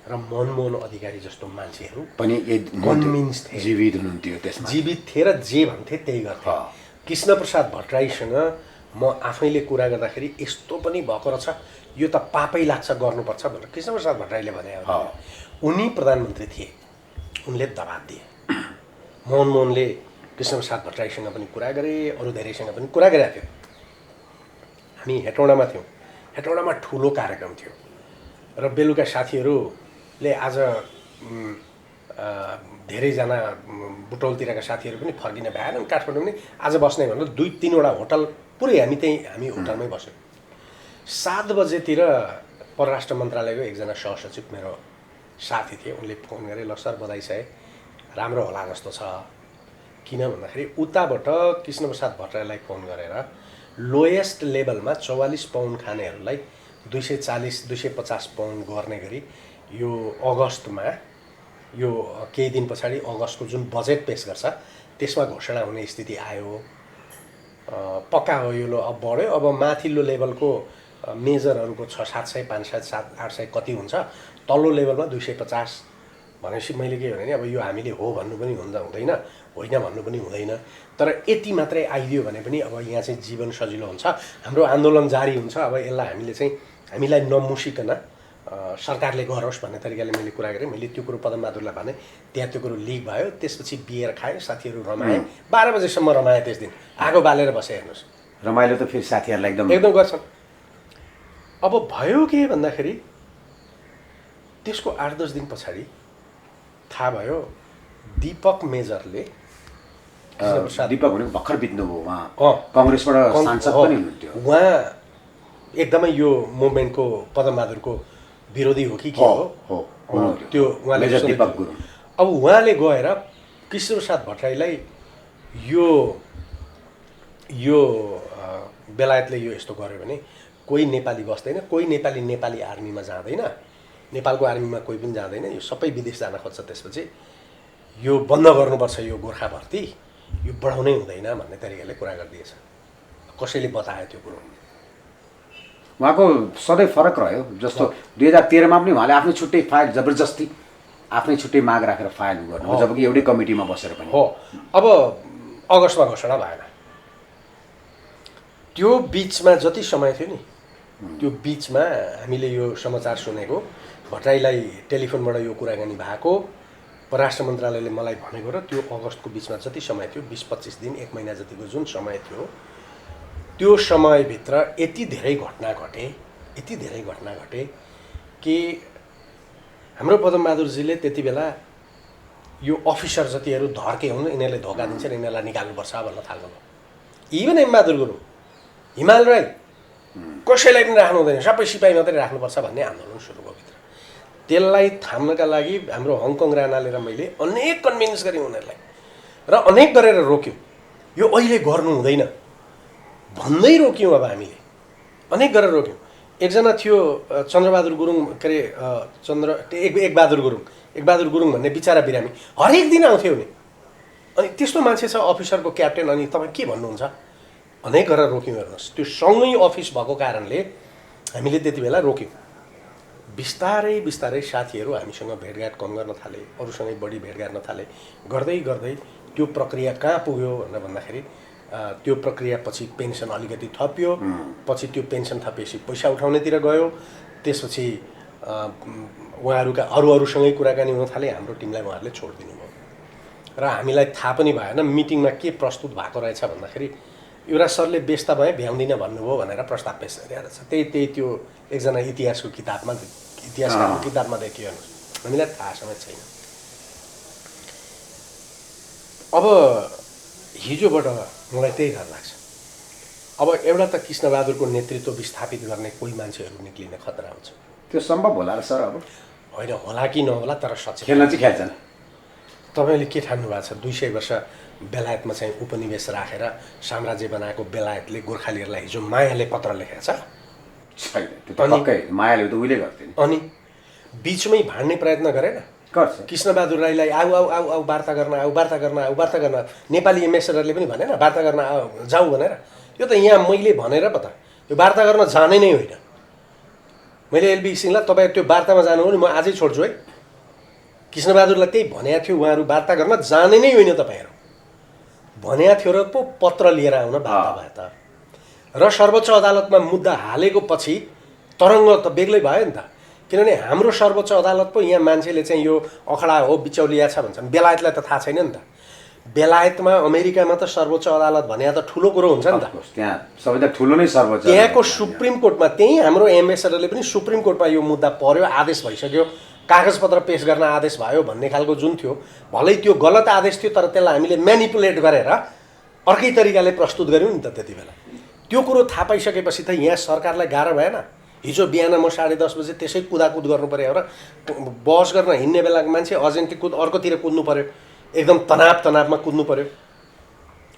र मनमोहन अधिकारी जस्तो मान्छेहरू पनि कन्भिन्स थिए, जीवित हुनुहुन्थ्यो त्यसमा, जीवित थिए र जे भन्थे त्यही गर्थे। कृष्णप्रसाद भट्टराईसँग म आफैले कुरा गर्दाखेरि यस्तो पनि भएको रहेछ, यो त पापै लाग्छ गर्नुपर्छ भनेर कृष्णप्रसाद भट्टराईले भने। उनी प्रधानमन्त्री थिए, उनले दबाब दिए। मनमोहनले कृष्णप्रसाद भट्टराईसँग पनि कुरा गरे, अरू धेरैसँग पनि कुरा गरेका थियो। हामी हेटौँडामा थियौँ, हेटौँडामा ठुलो कार्यक्रम थियो र बेलुका साथीहरूले आज धेरैजना बुटौलतिरका साथीहरू पनि फर्किन भएन, काठमाडौँ पनि आज बस्ने भनेर 2-3वटा होटल पुरै हामी होटलमै बस्यौँ। 7 बजेतिर परराष्ट्र मन्त्रालयको एकजना सहसचिव मेरो साथी थिए, उनले फोन गरे, ल सर बधाई छ, राम्रो होला जस्तो छ। किन भन्दाखेरि उताबाट कृष्णप्रसाद भट्टराईलाई फोन गरेर लोएस्ट लेभलमा 44 पाउन्ड खानेहरूलाई 240-250 पाउन्ड गर्ने गरी यो अगस्तमा, यो केही दिन पछाडि अगस्तको जुन बजेट पेस गर्छ त्यसमा घोषणा हुने स्थिति आयो। पक्का हो यो, लो अब बढ्यो, अब माथिल्लो लेभलको मेजरहरूको 600-700, 500-700-800 कति हुन्छ, तल्लो लेभलमा 250 भनेपछि मैले के भने अब यो हामीले हो भन्नु पनि हुँदैन, होइन भन्नु पनि हुँदैन। तर यति मात्रै आइदियो भने पनि अब यहाँ चाहिँ जीवन सजिलो हुन्छ, हाम्रो आन्दोलन जारी हुन्छ। अब यसलाई हामीलाई नमुसिकन सरकारले गरोस् भन्ने तरिकाले मैले कुरा गरेँ। मैले त्यो कुरो पदमबहादुरलाई भने, त्यहाँ त्यो कुरो लिक भयो। त्यसपछि बियर खायो, साथीहरू रमाए, 12 बजेसम्म रमाए। त्यस दिन आगो बालेर बसे, हेर्नुहोस्, रमाइलो त फेरि साथीहरूलाई एकदम गर्छन्। अब भयो के भन्दाखेरि त्यसको 8-10 दिन पछाडि थाहा भयो दीपक मेजरले, दीपक भने भर्खर बित्नुभयो, उहाँ कङ्ग्रेसबाट सांसद पनि हुनुहुन्थ्यो, उहाँ एकदमै यो मुभमेन्टको पदमबहादुरको विरोधी हो कि के हो त्यो उहाँले दीपक गुरुङ। अब उहाँले गएर कृष्णप्रसाद भट्टराईलाई यो बेलायतले यो यस्तो गर्यो भने कोही नेपाली बस्दैन, कोही नेपाली आर्मीमा जाँदैन, नेपालको आर्मीमा कोही पनि जाँदैन, यो सबै विदेश जान खोज्छ, त्यसपछि यो बन्द गर्नुपर्छ, यो गोर्खा भर्ती यो बढाउनै हुँदैन भन्ने तरिकाले कुरा गरिदिएछ। कसैले बतायो त्यो कुरो? उहाँको सधैँ फरक रह्यो। जस्तो 2013मा पनि उहाँले आफ्नै छुट्टै फाइल, जबरजस्ती आफ्नै छुट्टै माग राखेर फाइल गर्नु, जबकि एउटै कमिटीमा बसेर पनि हो। अब अगस्तमा घोषणा भएन, त्यो बिचमा जति समय थियो नि, त्यो बिचमा हामीले यो समाचार सुनेको, भट्टराईलाई टेलिफोनबाट यो कुराकानी भएको, परराष्ट्र मन्त्रालयले मलाई भनेको र त्यो अगस्तको बिचमा जति समय थियो, 20-25 दिन 1 महिना जतिको जुन समय थियो, त्यो समयभित्र यति धेरै घटना घटे कि हाम्रो पदमबहादुरजीले त्यति बेला यो अफिसर जतिहरू धर्के हुन्, यिनीहरूले धोका दिन्छन्, यिनीहरूलाई निकाल्नुपर्छ भन्न थाल्नुभयो। इभन हेमबहादुर गुरुङ, हिमाल राई, कसैलाई पनि राख्नु हुँदैन, सबै सिपाही मात्रै राख्नुपर्छ भन्ने आन्दोलन सुरु भयो भित्र। त्यसलाई थाम्नका लागि हाम्रो हङकङ राणाले र मैले अनेक कन्भिन्स गऱ्यौँ उनीहरूलाई, र अनेक गरेर रोक्यौँ, यो अहिले गर्नु हुँदैन भन्दै रोक्यौँ। अब हामीले अनेक गरेर रोक्यौँ। एकजना थियो चन्द्रबहादुर गुरुङ, के अरे एकबहादुर गुरुङ भन्ने बिचरा बिरामी, हरेक दिन आउँथ्यो नि। अनि त्यस्तो मान्छे छ अफिसरको क्याप्टेन, अनि तपाईँ के भन्नुहुन्छ? अनेक गरेर रोक्यौँ। हेर्नुहोस्, त्यो सँगै अफिस भएको कारणले हामीले त्यति बेला रोक्यौँ। बिस्तारै साथीहरू हामीसँग भेटघाट कम गर्न थाले, अरूसँगै बढी भेटघाट थाले। गर्दै त्यो प्रक्रिया कहाँ पुग्यो भनेर भन्दाखेरि त्यो प्रक्रिया पछि पेन्सन अलिकति थपियो, पछि त्यो पेन्सन थपेपछि पैसा उठाउनेतिर गयो, त्यसपछि उहाँहरूका अरूसँगै कुराकानी हुन थाले। हाम्रो टिमलाई उहाँहरूले छोडिदिनु भयो र हामीलाई थाहा पनि भएन मिटिङमा के प्रस्तुत भएको रहेछ भन्दाखेरि युवराज सरले बेच्दा भए भ्याउँदिनँ भन्नुभयो भनेर प्रस्ताव पेश गरिरहेको छ। त्यही त्यो एकजना इतिहासको इतिहासकारको किताबमा देखियो हेर्नुहोस्, हामीलाई थाहा समेत छैन। अब हिजोबाट मलाई त्यही डर लाग्छ। अब एउटा त कृष्णबहादुरको नेतृत्व विस्थापित गर्ने कोही मान्छेहरू निक्लिने खतरा हुन्छ। त्यो सम्भव होला र सर? अब होइन, होला कि नहोला, तर सचेत खेल्न चाहिँ खेल्छन्। तपाईँले के ठान्नु भएको छ? 200 वर्ष बेलायतमा चाहिँ उपनिवेश राखेर साम्राज्य बनाएको बेलायतले गोर्खालीहरूलाई हिजो मायाले पत्र लेखेको छ? छैन, त्यो त पक्कै मायाले त उहिले गर्थे नि। अनि बिचमै भाड्ने प्रयत्न गरेन? गर्छ। कृष्णबहादुर राईलाई आऊ आऊ आऊ आऊ वार्ता गर्न, आऊ वार्ता गर्न, आऊ वार्ता गर्न, नेपाली एम्बेसडरले पनि भनेन वार्ता गर्न जाऊ भनेर? यो त यहाँ मैले भनेर पो त, यो वार्ता गर्न जाने नै होइन। मैले एलबी सिंहलाई तपाईँ त्यो वार्तामा जानु हो नि, म आजै छोड्छु है। कृष्णबहादुरलाई त्यही भनेको थियो, उहाँहरू वार्ता गर्न जाने नै होइन तपाईँहरू भनेको थियो र पो पत्र लिएर आउन बाध्य भए त। र सर्वोच्च अदालतमा मुद्दा हालेको पछि तरङ्ग त बेग्लै भयो नि त। किनभने हाम्रो सर्वोच्च अदालत पो यहाँ मान्छेले चाहिँ यो अखडा हो, बिचौलिया छ भन्छन्। बेलायतलाई त थाहा छैन नि त। बेलायतमा अमेरिकामा त सर्वोच्च अदालत भने त ठुलो कुरो हुन्छ नि त। त्यहाँ सबैभन्दा ठुलो नै सर्वोच्च। त्यहाँको सुप्रिम कोर्टमा, त्यहीँ हाम्रो एम्बेसडरले पनि सुप्रिम कोर्टमा यो मुद्दा पर्यो, आदेश भइसक्यो, कागजपत्र पेश गर्न आदेश भयो भन्ने खालको जुन थियो, भलै त्यो गलत आदेश थियो तर त्यसलाई हामीले म्यानिपुलेट गरेर अर्कै तरिकाले प्रस्तुत गऱ्यौँ नि त। त्यति बेला त्यो कुरो थाहा पाइसकेपछि त यहाँ सरकारलाई गाह्रो भएन? हिजो बिहान म 10:30 बजे त्यसै कुदाकुद गर्नु पऱ्यो र बस गर्न हिँड्ने बेलाको मान्छे अर्जेन्टली अर्कोतिर कुद्नु पऱ्यो, एकदम तनावमा कुद्नु पऱ्यो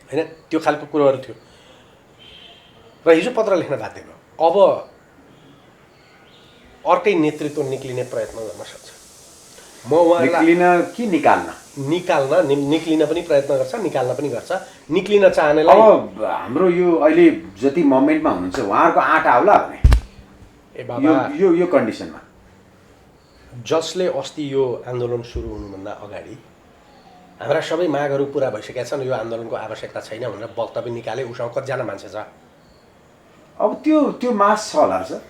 होइन? त्यो खालको कुरोहरू थियो र हिजो पत्र लेख्न बाध्य भयो। अब अर्कै नेतृत्व निक्लिने प्रयत्न गर्न सक्छ। म उहाँलाई निक्लिन पनि प्रयत्न गर्छ, निकाल्न पनि गर्छ। निक्लिन चाहनेलाई अब हाम्रो यो अहिले जति मोमेन्टमा हुनुहुन्छ उहाँहरूको आँटा आउला भने ए बाबा यो कन्डिसनमा जसले अस्ति यो आन्दोलन सुरु हुनुभन्दा अगाडि हाम्रा सबै मागहरू पुरा भइसकेका छन्, यो आन्दोलनको आवश्यकता छैन भनेर वक्तव्य निकाले, उसँग कतिजना मान्छे छ? अब त्यो मास छ होला सर।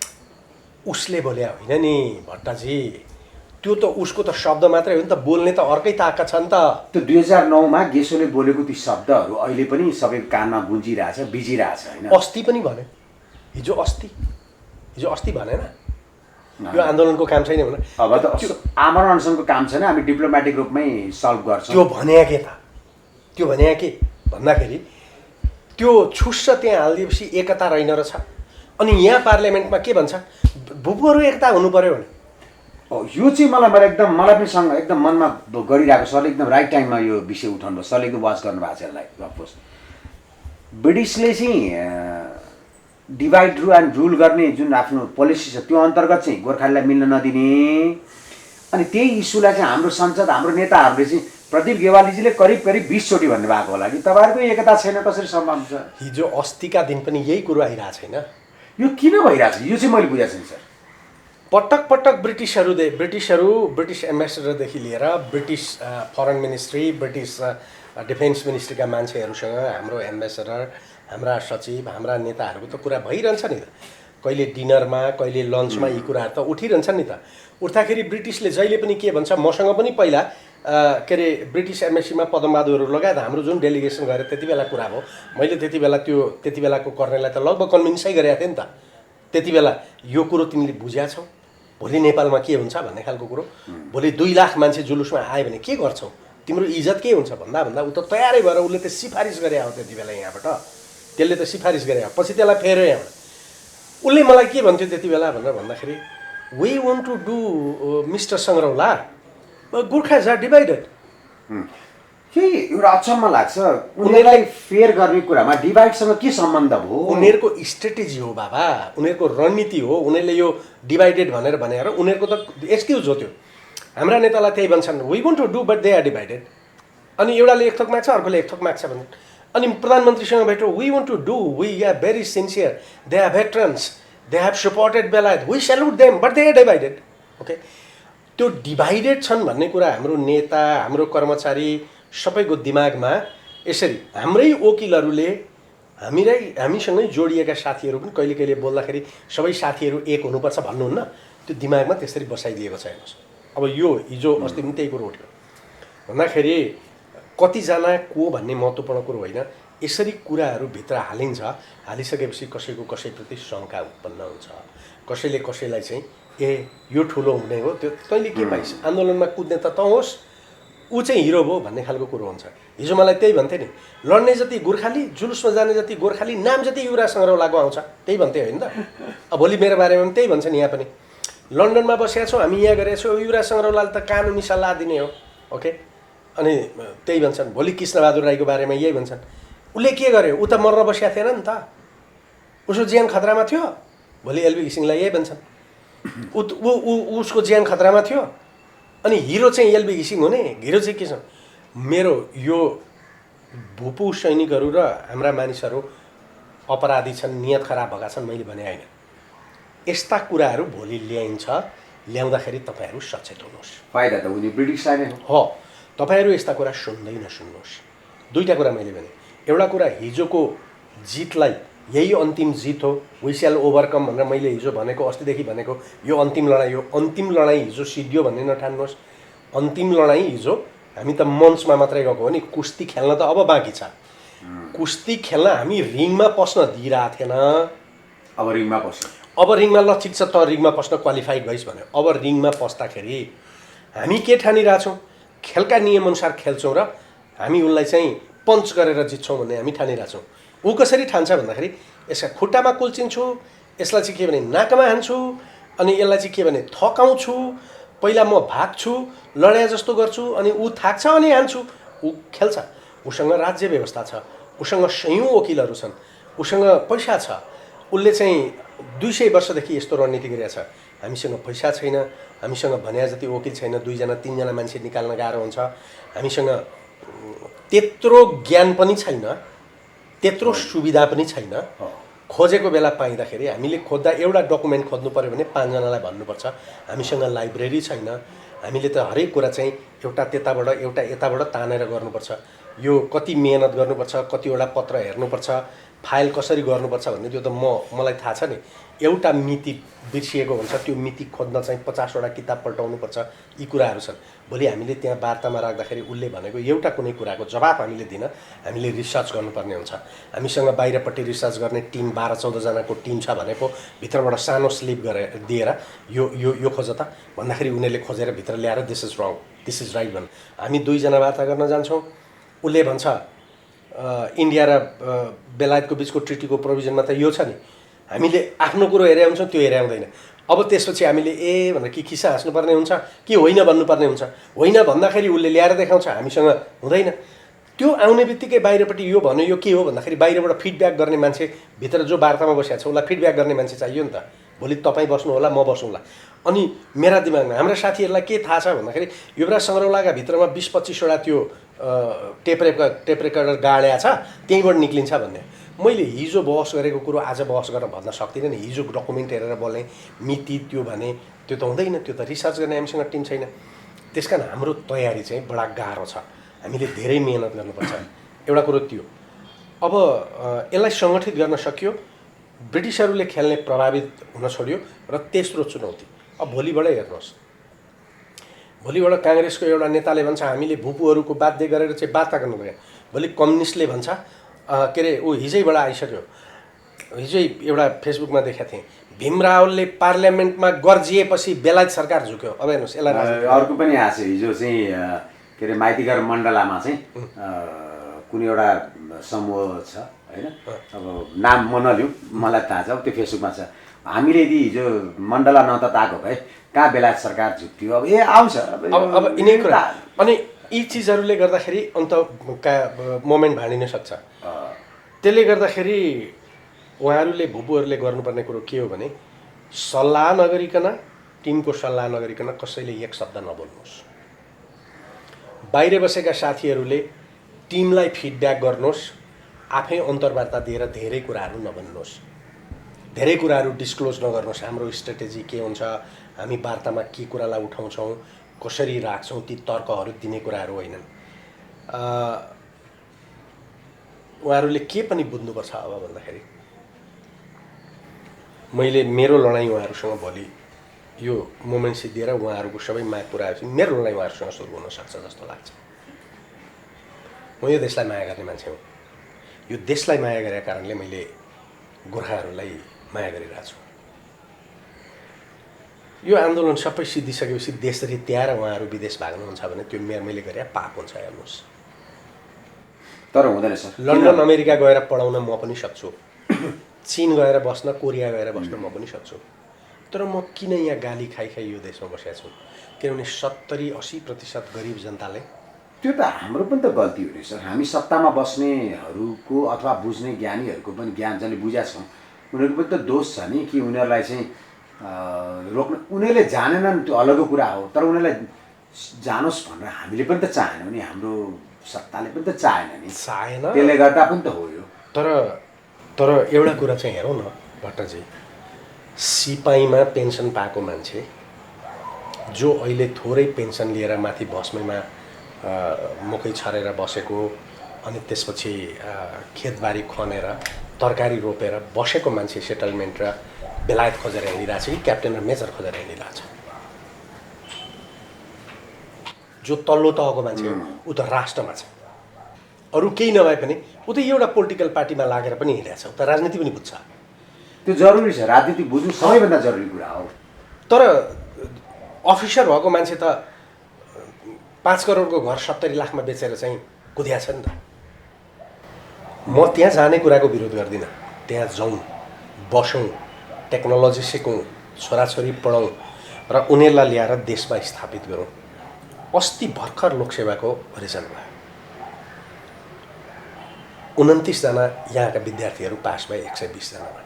उसले बोले होइन नि भट्टजी, त्यो त उसको त शब्द मात्रै हो नि त, बोल्ने त अर्कै ताकत छ नि त। त्यो 2009मा गेसोले बोलेको ती शब्दहरू अहिले पनि सबैको कानमा गुन्जिरहेछ, बिजिरहेछ होइन? अस्ति पनि भने, हिजो अस्ति भनेन यो आन्दोलनको काम छैन भने। अब त आमरण अनसनको काम छैन, हामी डिप्लोमेटिक रूपमै सल्भ गर्छौँ। त्यो भने के भन्दाखेरि त्यो छुस्स त्यहाँ हालिदिएपछि एकता रहेन रहेछ। अनि यहाँ पार्लियामेन्टमा के भन्छ, भूपहरू एकता हुनु पर्यो भने। यो चाहिँ मलाई पनि एकदम मनमा गरिरहेको। सरले एकदम राइट टाइममा यो विषय उठाउनु भयो। सरले एकदम वाच गर्नुभएको छ यसलाई। अफकोर्स ब्रिटिसले चाहिँ डिभाइड एन्ड रुल गर्ने जुन आफ्नो पोलिसी छ त्यो अन्तर्गत चाहिँ गोर्खालीलाई मिल्न नदिने, अनि त्यही इस्युलाई चाहिँ हाम्रो संसद, हाम्रो नेताहरूले चाहिँ प्रदीप गेवालीजीले करिब 20 चोटि भन्नुभएको होला कि तपाईँहरूको एकता छैन, कसरी सम्भव छ? हिजो अस्तिका दिन पनि यही कुरो आइरहेको छैन? यो किन भइरहेको छ यो चाहिँ मैले बुझेको छैन सर। पटक ब्रिटिस एम्बेसडरदेखि लिएर British foreign ministry, British defence मिनिस्ट्रीका मान्छेहरूसँग हाम्रो एम्बेसडर, हाम्रा सचिव, हाम्रा नेताहरूको त कुरा भइरहन्छ नि त। कहिले डिनरमा, कहिले लन्चमा यी कुराहरू त उठिरहन्छन् नि त। उठ्दाखेरि ब्रिटिसले जहिले पनि के भन्छ, मसँग पनि पहिला के अरे ब्रिटिस एम्बेसीमा पदमबहादुरहरू लगायत हाम्रो जुन डेलिगेसन गरे त्यति बेला कुरा भयो। मैले त्यति बेलाको कर्नेललाई त लगभग कन्भिन्सै गरेको थिएँ नि त। त्यति बेला यो कुरो तिमीले बुझ्या छौ, भोलि नेपालमा के हुन्छ भन्ने खालको कुरो। भोलि 2 लाख मान्छे जुलुसमा आयो भने के गर्छौ, तिम्रो इज्जत के हुन्छ भन्दा ऊ त तयारै भएर उसले त सिफारिस गरे हो त्यति बेला यहाँबाट। त्यसले त सिफारिस गरे हो, पछि त्यसलाई फेर्यो यहाँबाट। उसले मलाई के भन्थ्यो त्यति बेला भनेर भन्दाखेरि, we want to do mister Sangraula, Gorkhas are divided. केही एउटा अचम्म लाग्छ, उनीहरूलाई फेयर गर्ने कुरामा डिभाइडसँग के सम्बन्ध भयो? उनीहरूको स्ट्रेटेजी हो बाबा, उनीहरूको रणनीति हो। उनीहरूले यो डिभाइडेड भनेर भनेर उनीहरूको त एक्सक्युज हो त्यो। हाम्रा नेतालाई त्यही भन्छन्, we want to do but they are divided. अनि एउटाले एक थोक माग्छ, अर्कोले एक थोक माग्छ भने। अनि प्रधानमन्त्रीसँग भेट्यो, we want to do, we are very sincere, they are veterans, they have supported बेलायत, we salute them but they are divided. Okay, त्यो डिभाइडेड छन् भन्ने कुरा हाम्रो नेता, हाम्रो कर्मचारी सबैको दिमागमा यसरी हाम्रै वकिलहरूले, हामीसँगै जोडिएका साथीहरू पनि कहिले कहिले बोल्दाखेरि सबै साथीहरू एक हुनुपर्छ भन्नुहुन्न, त्यो दिमागमा त्यसरी बसाइदिएको छ। हेर्नुहोस्, अब यो हिजो अस्ति पनि त्यही कुरो उठ्यो भन्दाखेरि कतिजना को भन्ने महत्त्वपूर्ण कुरो होइन, यसरी कुराहरू भित्र हालिसकेपछि कसैको कसैप्रति शङ्का उत्पन्न हुन्छ। कसैले कसैलाई चाहिँ ए यो ठुलो हुने हो, त्यो तैँले के पाइस्, आन्दोलनमा कुद्ने त होस्, ऊ चाहिँ हिरो भयो भन्ने खालको कुरो हुन्छ। हिजो मलाई त्यही भन्थे नि, लड्ने जति गोर्खाली, जुलुसमा जाने जति गोर्खाली, नाम जति युवराज सङ्ग्रौलाको आउँछ, त्यही भन्थे होइन त। अब भोलि मेरो बारेमा पनि त्यही भन्छन्। यहाँ पनि लन्डनमा बसेका छौँ हामी, यहाँ गरेका छौँ, युवराज सङ्ग्रौलाले त कानुनी सल्लाह दिने हो, ओके। अनि त्यही भन्छन्। भोलि कृष्णबहादुर राईको बारेमा यही भन्छन्, उसले के गर्यो, ऊ त मर्न बसेका थिएन नि त, उसको ज्यान खतरामा थियो। भोलि एलबी घिसिङलाई यही भन्छन्, उसको ज्यान खतरामा थियो। अनि हिरो चाहिँ एलबी घिसिङ हुने, हिरो चाहिँ के छ? मेरो यो भूपू सैनिकहरू र हाम्रा मानिसहरू अपराधी छन्, नियत खराब भएका छन्, मैले भने होइन। यस्ता कुराहरू भोलि ल्याइन्छ, ल्याउँदाखेरि तपाईँहरू सचेत हुनुहोस्। फाइदा त उनी ब्रिटिसलाई नै हो। तपाईँहरू यस्ता कुरा सुन्दै नसुन्नुहोस्। दुईवटा कुरा मैले भने, एउटा कुरा हिजोको जितलाई यही अन्तिम जित हो, वी स्याल ओभरकम भनेर मैले हिजो भनेको, अस्तिदेखि भनेको, यो अन्तिम लडाइँ हो। अन्तिम लडाइँ हिजो सिद्धियो भन्ने नठान्नुहोस्। अन्तिम लडाइँ हिजो हामी त मञ्चमा मात्रै गएको हो नि, कुस्ती खेल्न त अब बाँकी छ। कुस्ती खेल्न हामी रिङमा पस्न दिइरहेको थिएन। अब रिङमा पस्यो। अब रिङमा ल ठिक छ, त रिङमा पस्न क्वालिफाइड भइस् भन्यो। अब रिङमा पस्दाखेरि हामी के ठानिरहेछौँ, खेलका नियमअनुसार खेल्छौँ र हामी उसलाई चाहिँ पन्च गरेर जित्छौँ भन्ने हामी ठानिरहेछौँ। ऊ कसरी ठान्छ भन्दाखेरि, यसका खुट्टामा कुल्चिन्छु, यसलाई चाहिँ के भने नाकमा हान्छु, अनि यसलाई चाहिँ के भने थकाउँछु, पहिला म भाग्छु, लड्या जस्तो गर्छु, अनि ऊ थाक्छ अनि हान्छु। ऊ खेल्छ, उसँग राज्य व्यवस्था छ, उसँग सयौँ वकिलहरू छन्, उसँग पैसा छ। उसले चाहिँ 200 वर्षदेखि यस्तो रणनीति गरिरहेछ। हामीसँग पैसा छैन, हामीसँग भन्या जति वकिल छैन, 2 जना 3 जना मान्छे निकाल्न गाह्रो हुन्छ, हामीसँग त्यत्रो ज्ञान पनि छैन, त्यत्रो सुविधा पनि छैन। खोजेको बेला पाइँदाखेरि हामीले खोज्दा एउटा डकुमेन्ट खोज्नु पऱ्यो भने 5 जनालाई भन्नुपर्छ। हामीसँग लाइब्रेरी छैन, हामीले त हरेक कुरा चाहिँ एउटा त्यताबाट एउटा यताबाट तानेर गर्नुपर्छ। यो कति मेहनत गर्नुपर्छ, कतिवटा पत्र हेर्नुपर्छ, फाइल कसरी गर्नुपर्छ भन्ने त्यो त मलाई थाहा छ नि। एउटा मिति बिर्सिएको हुन्छ, त्यो मिति खोज्न चाहिँ 50 वटा किताब पल्टाउनुपर्छ। यी कुराहरू छन्। भोलि हामीले त्यहाँ वार्तामा राख्दाखेरि उसले भनेको एउटा कुनै कुराको जवाफ हामीले दिन हामीले रिसर्च गर्नुपर्ने हुन्छ। हामीसँग बाहिरपट्टि रिसर्च गर्ने टिम 12-14 जनाको टिम छ भनेको, भित्रबाट सानो स्लिप दिएर यो यो यो खोज त भन्दाखेरि उनीहरूले खोजेर भित्र ल्याएर this is wrong, this is right भन्। हामी 2 जना वार्ता गर्न जान्छौँ, उसले भन्छ इन्डिया र बेलायतको बिचको ट्रिटीको प्रोभिजनमा त यो छ नि, हामीले आफ्नो कुरो हेरे हुन्छौँ, त्यो हेरे हुँदैन। अब त्यसपछि हामीले ए भनेर कि खिस्सा हाँस्नुपर्ने हुन्छ कि होइन भन्नुपर्ने हुन्छ। होइन भन्दाखेरि उसले ल्याएर देखाउँछ, हामीसँग हुँदैन। त्यो आउने बित्तिकै बाहिरपट्टि यो भन्यो, यो के हो भन्दाखेरि बाहिरबाट फिडब्याक गर्ने मान्छे, भित्र जो वार्तामा बसेको छ उसलाई फिडब्याक गर्ने मान्छे चाहियो नि त। भोलि तपाईँ बस्नु होला, म बसौँला। अनि मेरा दिमागमा हाम्रा साथीहरूलाई के थाहा छ भन्दाखेरि, युवराज सङ्ग्रौलाका भित्रमा 20-25 वटा त्यो टेप रेकर्डर गाड्या छ, त्यहीँबाट निक्लिन्छ भन्ने। मैले हिजो बहस गरेको कुरो आज बहस गरेर भन्न सक्दिनँ नि। हिजो डकुमेन्ट हेरेर बोल्ने, मिति त्यो भने त्यो त हुँदैन, त्यो त रिसर्च गर्ने हामीसँग टिम छैन। त्यस कारण हाम्रो तयारी चाहिँ बडा गाह्रो छ, हामीले धेरै मेहनत गर्नुपर्छ। एउटा कुरो त्यो। अब यसलाई सङ्गठित गर्न सकियो, ब्रिटिसहरूले खेल्ने प्रभावित हुन छोड्यो। र तेस्रो चुनौती, अब भोलिबाटै हेर्नुहोस्, भोलिबाट काङ्ग्रेसको एउटा नेताले भन्छ हामीले भूपूहरूको बाध्य गरेर चाहिँ वार्ता गर्नु पर्यो। भोलि कम्युनिस्टले भन्छ के अरे, ऊ हिजैबाट आइसक्यो, हिजै एउटा फेसबुकमा देखाएको थिएँ, भीम रावलले पार्लियामेन्टमा गर्जिएपछि बेलायत सरकार झुक्यो। अब हेर्नुहोस्, यसलाई अर्को पनि आएको छ हिजो चाहिँ के अरे माइतीघर मण्डलामा चाहिँ कुनै एउटा समूह छ होइन, अब नाम म नलिउँ, मलाई थाहा छ, त्यो फेसबुकमा छ। हामीले यदि हिजो मण्डला नतताएको भए कहाँ बेलायत सरकार झुक्थ्यो। अब आउँछ अब यिनै कुरा। अनि यी चिजहरूले गर्दाखेरि अन्त मोमेन्ट भाँडिन सक्छ। त्यसले गर्दाखेरि उहाँहरूले भूपूहरूले गर्नुपर्ने कुरो के हो भने, सल्लाह नगरिकन, टिमको सल्लाह नगरिकन कसैले एक शब्द नबोल्नुहोस्। बाहिर बसेका साथीहरूले टिमलाई फिडब्याक गर्नुहोस्, आफै अन्तर्वार्ता दिएर धेरै कुराहरू नभन्नुहोस्, धेरै कुराहरू डिस्क्लोज नगर्नुहोस्। हाम्रो स्ट्राटेजी के हुन्छ, हामी वार्तामा के कुरालाई उठाउँछौँ, कसरी राख्छौँ, ती तर्कहरू दिने कुराहरू होइनन्। उहाँहरूले के पनि बुझ्नुपर्छ अब भन्दाखेरि, मैले मेरो लडाइँ उहाँहरूसँग भोलि यो मोमेन्ट सिद्धिएर उहाँहरूको सबै माग पुऱ्याएपछि मेरो लडाइँ उहाँहरूसँग सुरु हुन सक्छ जस्तो लाग्छ। म यो देशलाई माया गर्ने मान्छे हुँ। यो देशलाई माया गरेका कारणले मैले गोर्खाहरूलाई माया गरिरहेको छु। यो आन्दोलन सबै सिद्धिसकेपछि देश रित्याएर उहाँहरू विदेश भाग्नुहुन्छ भने त्यो मैले गरे पाप हुन्छ हेर्नुहोस्। तर हुँदैन सर। लन्डन अमेरिका गएर पढाउन म पनि सक्छु, चीन गएर बस्न, कोरिया गएर बस्न म पनि सक्छु, तर म किन यहाँ गाली खाइ यो देशमा बसेको छु? किनभने 70-80% गरिब जनताले त्यो त हाम्रो पनि त गल्ती हो नि सर। हामी सत्तामा बस्नेहरूको अथवा बुझ्ने ज्ञानीहरूको पनि ज्ञान जसले बुझेका छौँ उनीहरूको पनि त दोष छ नि कि उनीहरूलाई चाहिँ रोक्न उनीहरूले जानेनन्, त्यो अलगको कुरा हो। तर उनीहरूलाई जानोस् भनेर हामीले पनि त चाहेनौँ नि, हाम्रो सत्ताले पनि त चाहेन नि, चाहेन, त्यसले गर्दा पनि त हो यो। तर एउटा कुरा चाहिँ हेरौँ न भट्टजी, सिपाहीमा पेन्सन पाएको मान्छे जो अहिले थोरै पेन्सन लिएर माथि भस्मैमा मकै छरेर बसेको, अनि त्यसपछि खेतबारी खनेर तरकारी रोपेर बसेको मान्छे सेटलमेन्ट र बेलायत खोजेर हिँडिरहेछ कि क्याप्टेन र मेजर खोजेर हिँडिरहेछ? जो तल्लो तहको मान्छे हो ऊ त राष्ट्रमा छ, अरू केही नभए पनि ऊ त एउटा पोलिटिकल पार्टीमा लागेर पनि हिँडिरहेछ, ऊ त राजनीति पनि बुझ्छ। त्यो जरुरी छ, राजनीति बुझ्नु सबैभन्दा जरुरी कुरा हो। तर अफिसर भएको मान्छे त 5 करोडको घर 70 लाखमा बेचेर चाहिँ कुद्या छ नि त। म त्यहाँ जाने कुराको विरोध गर्दिनँ, त्यहाँ जाउँ, बसौँ, टेक्नोलोजी सिकौँ, छोराछोरी पढौँ र उनीहरूलाई ल्याएर देशमा स्थापित गरौँ। अस्ति भर्खर लोकसेवाको रिजल्ट भयो, 29 जना यहाँका विद्यार्थीहरू पास भए 120 जनामा।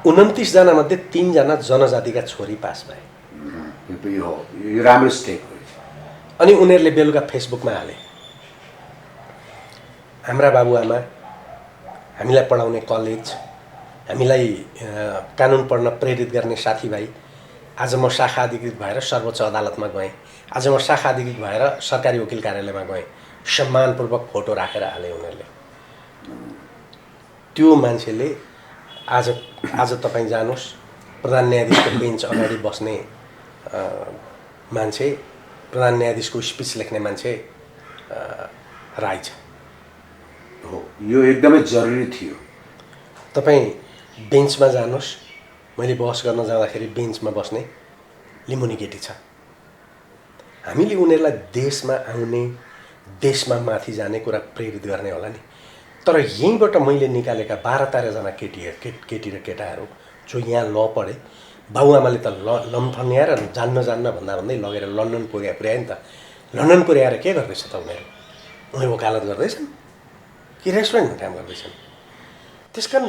29 जना मध्ये 3 जना जनजातिका छोरी पास भए। यो राम्रो स्टेप हो। अनि उनीहरूले बेलुका फेसबुकमा हाले, हाम्रा बाबुआमा, हामीलाई पढाउने कलेज, हामीलाई कानुन पढ्न प्रेरित गर्ने साथीभाइ, आज म शाखा अधिकृत भएर सर्वोच्च अदालतमा गएँ, आज म शाखा अधिकृत भएर सरकारी वकिल कार्यालयमा गएँ, सम्मानपूर्वक फोटो राखेर हाले उनीहरूले। त्यो मान्छेले आज तपाईँ जानुहोस्, प्रधान न्यायाधीशको बेन्च अगाडि बस्ने मान्छे, प्रधान न्यायाधीशको स्पिच लेख्ने मान्छे राई छ। हो, यो एकदमै जरुरी थियो। तपाईँ बेन्चमा जानुहोस्, मैले बहस गर्न जाँदाखेरि बेन्चमा बस्ने लिमुनी केटी छ। हामीले उनीहरूलाई देशमा आउने, देशमा माथि जाने कुरा प्रेरित गर्ने होला नि। तर यहीँबाट मैले निकालेका 12-13 जना केटी र केटाहरू जो यहाँ ल पढे, बाबुआमाले त लम्फन्याएर जान्न भन्दै लगेर लन्डन पुर्याए नि त। लन्डन पुर्याएर के गर्दैछ त उनीहरू वकालत गर्दैछन् कि रेस्टुरेन्टमा काम गर्दैछन्? त्यसकारण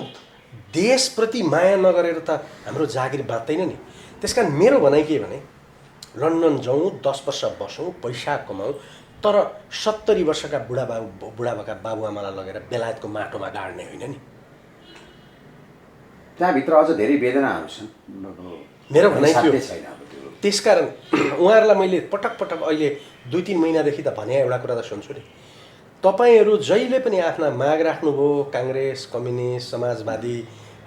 देशप्रति माया नगरेर त हाम्रो जागिर बाँच्दैन नि। त्यसकारण मेरो भनाइ के भने, लन्डन जाउँ, 10 वर्ष बसौँ, पैसा कमाउँ, तर 70 वर्षका बुढाबाका बाबुआमालाई लगेर बेलायतको माटोमा गाड्ने होइन नि। त्यहाँभित्र अझ धेरै वेदनाहरू छन्, मेरो भनाइ त्यो छैन। त्यसकारण उहाँहरूलाई मैले पटक अहिले 2-3 महिनादेखि त भने एउटा कुरा त सुन्छु नि, तपाईँहरू जहिले पनि आफ्ना माग राख्नुभयो, काङ्ग्रेस, कम्युनिस्ट, समाजवादी,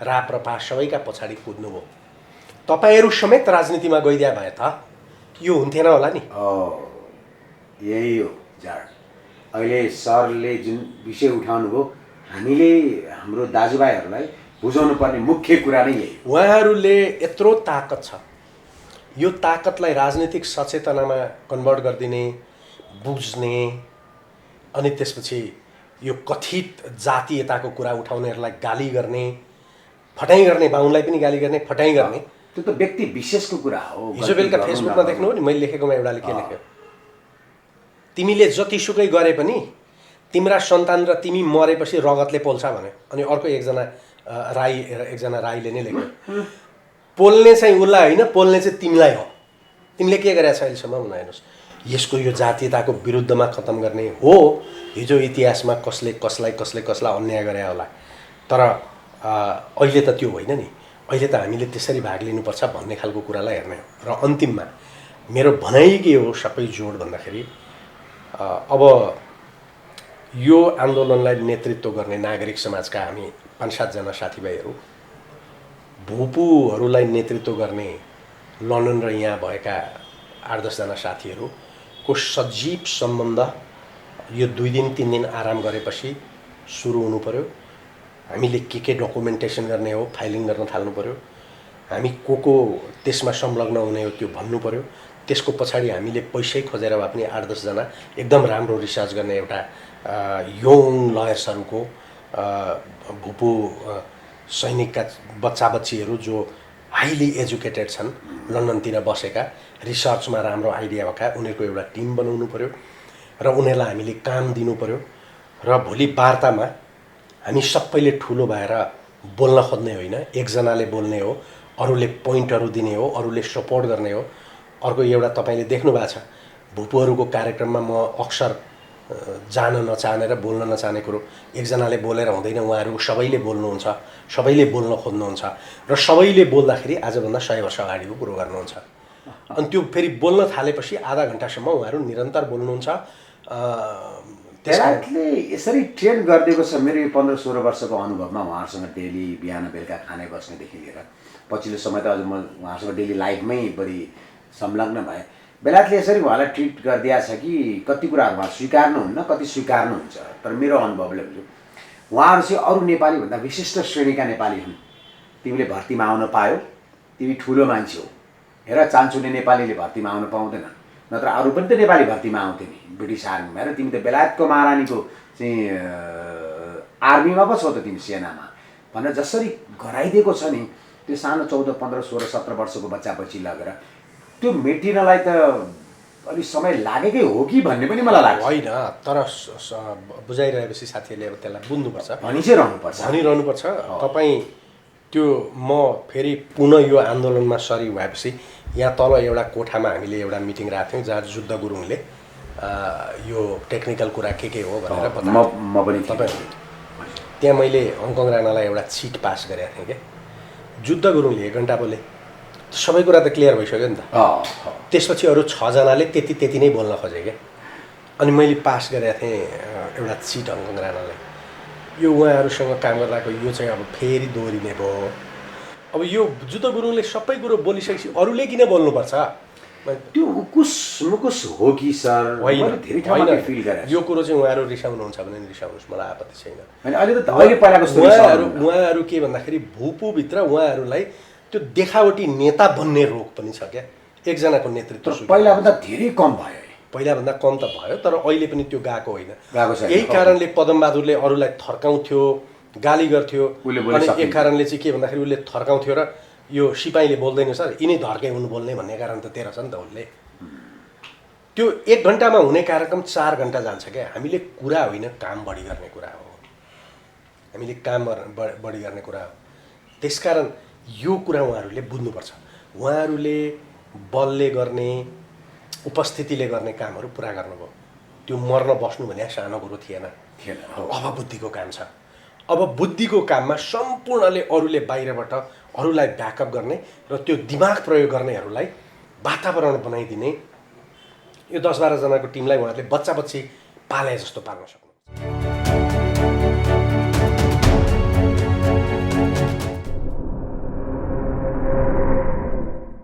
राप र पास सबैका पछाडि कुद्नुभयो, तपाईँहरू समेत राजनीतिमा गइदिया भए त यो हुन्थेन होला नि। यही हो जाड। अहिले सरले जुन विषय उठाउनु भयो, हामीले हाम्रो दाजुभाइहरूलाई बुझाउनु पर्ने मुख्य कुरा नै यही। उहाँहरूले यत्रो ताकत छ, यो ताकतलाई राजनीतिक सचेतनामा कन्भर्ट गरिदिने, बुझ्ने, अनि त्यसपछि यो कथित जातीयताको कुरा उठाउनेहरूलाई गाली गर्ने, फटाइ गर्ने, बाहुनलाई पनि गाली गर्ने, फटाइ गर्ने, त्यो त व्यक्ति विशेषको कुरा हो। हिजो बेलुका फेसबुकमा देख्नु हो नि, मैले लेखेकोमा एउटाले के लेख्यो, तिमीले जतिसुकै गरे पनि तिम्रा सन्तान र तिमी मरेपछि रगतले पोल्छ भन्यो। अनि अर्को एकजना राईले नै लेख्यो, पोल्ने चाहिँ उसलाई होइन, पोल्ने चाहिँ तिमीलाई हो, तिमीले के गरेका छ अहिलेसम्म भन्नु हेर्नुहोस्। यसको यो जातीयताको विरुद्धमा खतम गर्ने हो। हिजो इतिहासमा कसले कसलाई अन्याय गरे होला, तर अहिले त त्यो होइन नि। अहिले त हामीले त्यसरी भाग लिनुपर्छ भन्ने खालको कुरालाई हेर्ने हो। र अन्तिममा मेरो भनाइ के हो सबै जोड भन्दाखेरि, अब यो आन्दोलनलाई नेतृत्व गर्ने नागरिक समाजका हामी 5-7 जना साथीभाइहरू, भूपुहरूलाई नेतृत्व गर्ने लन्डन र यहाँ भएका 8-10 जना साथीहरूको सजीव सम्बन्ध यो 2 दिन 3 दिन आराम गरेपछि सुरु हुनु पर्यो। हामीले के डकुमेन्टेसन गर्ने हो फाइलिङ गर्न थाल्नु पर्यो। हामी को त्यसमा संलग्न हुने हो त्यो भन्नु पर्यो। त्यसको पछाडि हामीले पैसै खोजेर भए पनि 8-10 जना एकदम राम्रो रिसर्च गर्ने एउटा यङ लयर्सहरूको भुपु सैनिकका बच्चाबच्चीहरू जो हाइली एजुकेटेड छन्, लन्डनतिर बसेका, रिसर्चमा राम्रो आइडिया भएका, उनीहरूको एउटा टिम बनाउनु पर्यो र उनीहरूलाई हामीले काम दिनु पर्यो। र भोलि वार्तामा हामी सबैले ठुलो भएर बोल्न खोज्ने होइन, एकजनाले बोल्ने हो, अरूले पोइन्टहरू दिने हो, अरूले सपोर्ट गर्ने हो। अर्को एउटा तपाईँले देख्नु भएको छ, भुपुहरूको कार्यक्रममा म अक्सर जान नचाहने र बोल्न नचाहने कुरो, एकजनाले बोलेर हुँदैन, उहाँहरू सबैले बोल्नुहुन्छ, सबैले बोल्न खोज्नुहुन्छ र सबैले बोल्दाखेरि आजभन्दा 100 वर्ष अगाडिको कुरो गर्नुहुन्छ। अनि त्यो फेरि बोल्न थालेपछि आधा घन्टासम्म उहाँहरू निरन्तर बोल्नुहुन्छ। बेलायतले यसरी ट्रेन गरिदिएको छ। मेरो यो 15-16 वर्षको अनुभवमा उहाँहरूसँग डेली बिहान बेलुका खाने बस्नेदेखि लिएर पछिल्लो समय त अझ म उहाँहरूसँग डेली लाइफमै बढी संलग्न भएँ। बेलायतले यसरी उहाँलाई ट्रिट गरिदिएको छ कि कति कुराहरू उहाँ स्वीकार्नुहुन्न, कति स्वीकार्नुहुन्छ। तर मेरो अनुभवले भन्छु, उहाँहरू चाहिँ अरू नेपालीभन्दा विशिष्ट श्रेणीका नेपाली हुन्। तिमीले भर्तीमा आउन पायो, तिमी ठुलो मान्छे हो, हेर चान्चुने नेपालीले भर्तीमा आउन पाउँदैन, नत्र अरू पनि त नेपाली भर्तीमा आउँथे नि ब्रिटिस आर्मीमा। हेर तिमी त बेलायतको महारानीको चाहिँ आर्मीमा पो छौ त तिमी, सेनामा भनेर जसरी गराइदिएको छ नि, त्यो सानो 14, 15, 16, 17 वर्षको बच्चापछि लगेर त्यो मेटिनलाई त अलिक समय लागेकै हो कि भन्ने पनि मलाई लाग्छ। होइन, तर बुझाइरहेपछि साथीहरूले अब त्यसलाई बुझ्नुपर्छ, भनि चाहिँ रहनुपर्छ, भनिरहनुपर्छ। तपाईँ त्यो म फेरि पुनः यो आन्दोलनमा सरी भएपछि यहाँ तल एउटा कोठामा हामीले एउटा मिटिङ राख्थ्यौँ जहाँ जुद्ध गुरुङले यो टेक्निकल कुरा के हो भनेर म पनि तपाईँ त्यहाँ मैले हङकङ राणालाई एउटा चिट पास गरेको थिएँ क्या। जुद्ध गुरुङले 1 घन्टा बोले, सबै कुरा त क्लियर भइसक्यो नि त। त्यसपछि अरू 6 जनाले त्यति नै बोल्न खोजे क्या। अनि मैले पास गरेको थिएँ एउटा चिट हङकङ राणालाई, यो उहाँहरूसँग काम गर्दाको यो चाहिँ अब फेरि दोहोरिने भयो। अब यो जुद्ध गुरुङले सबै कुरो बोलिसकेपछि अरूले किन बोल्नुपर्छ? त्यो उकुस मुकुस हो कि सर? होइन, धेरै ठाउँमा फिल गरे यो कुरो चाहिँ उहाँहरू रिसाउनुहुन्छ भने रिसाउनुहोस्, मलाई आपत्ति छैन। हैन, अहिले पहिलाको उहाँहरू के भन्दाखेरि भुपुभित्र उहाँहरूलाई त्यो देखावटी नेता बन्ने रोग पनि छ क्या। एकजनाको नेतृत्व पहिलाभन्दा धेरै कम भयो, पहिलाभन्दा कम त भयो, तर अहिले पनि त्यो गएको होइन। गएको छैन। यही कारणले पदमबहादुरले अरूलाई थर्काउँथ्यो, गाली गर्थ्यो। अनि एक कारणले चाहिँ के भन्दाखेरि उसले थर्काउँथ्यो र यो सिपाहीले बोल्दैन सर, यिनै धर्के हुनु बोल्ने भन्ने कारण त तेरो छ नि त। उसले त्यो 1 घन्टामा हुने कार्यक्रम 4 घन्टा जान्छ क्या। हामीले कुरा होइन, काम बढी गर्ने कुरा हो। हामीले काम बढी गर्ने कुरा हो। त्यसकारण यो कुरा उहाँहरूले बुझ्नुपर्छ। उहाँहरूले बलले गर्ने, उपस्थितिले गर्ने कामहरू पुरा गर्नुभयो। त्यो मर्न बस्नु भने सानो कुरो थिएन। अब बुद्धिको काम छ। अब बुद्धिको काममा सम्पूर्णले अरूले बाहिरबाट अरूलाई ब्याकअप गर्ने र त्यो दिमाग प्रयोग गर्नेहरूलाई वातावरण बनाइदिने, यो 10-12 जनाको टिमलाई उहाँहरूले बच्चा बच्ची पाले जस्तो पाल्न सक्छ।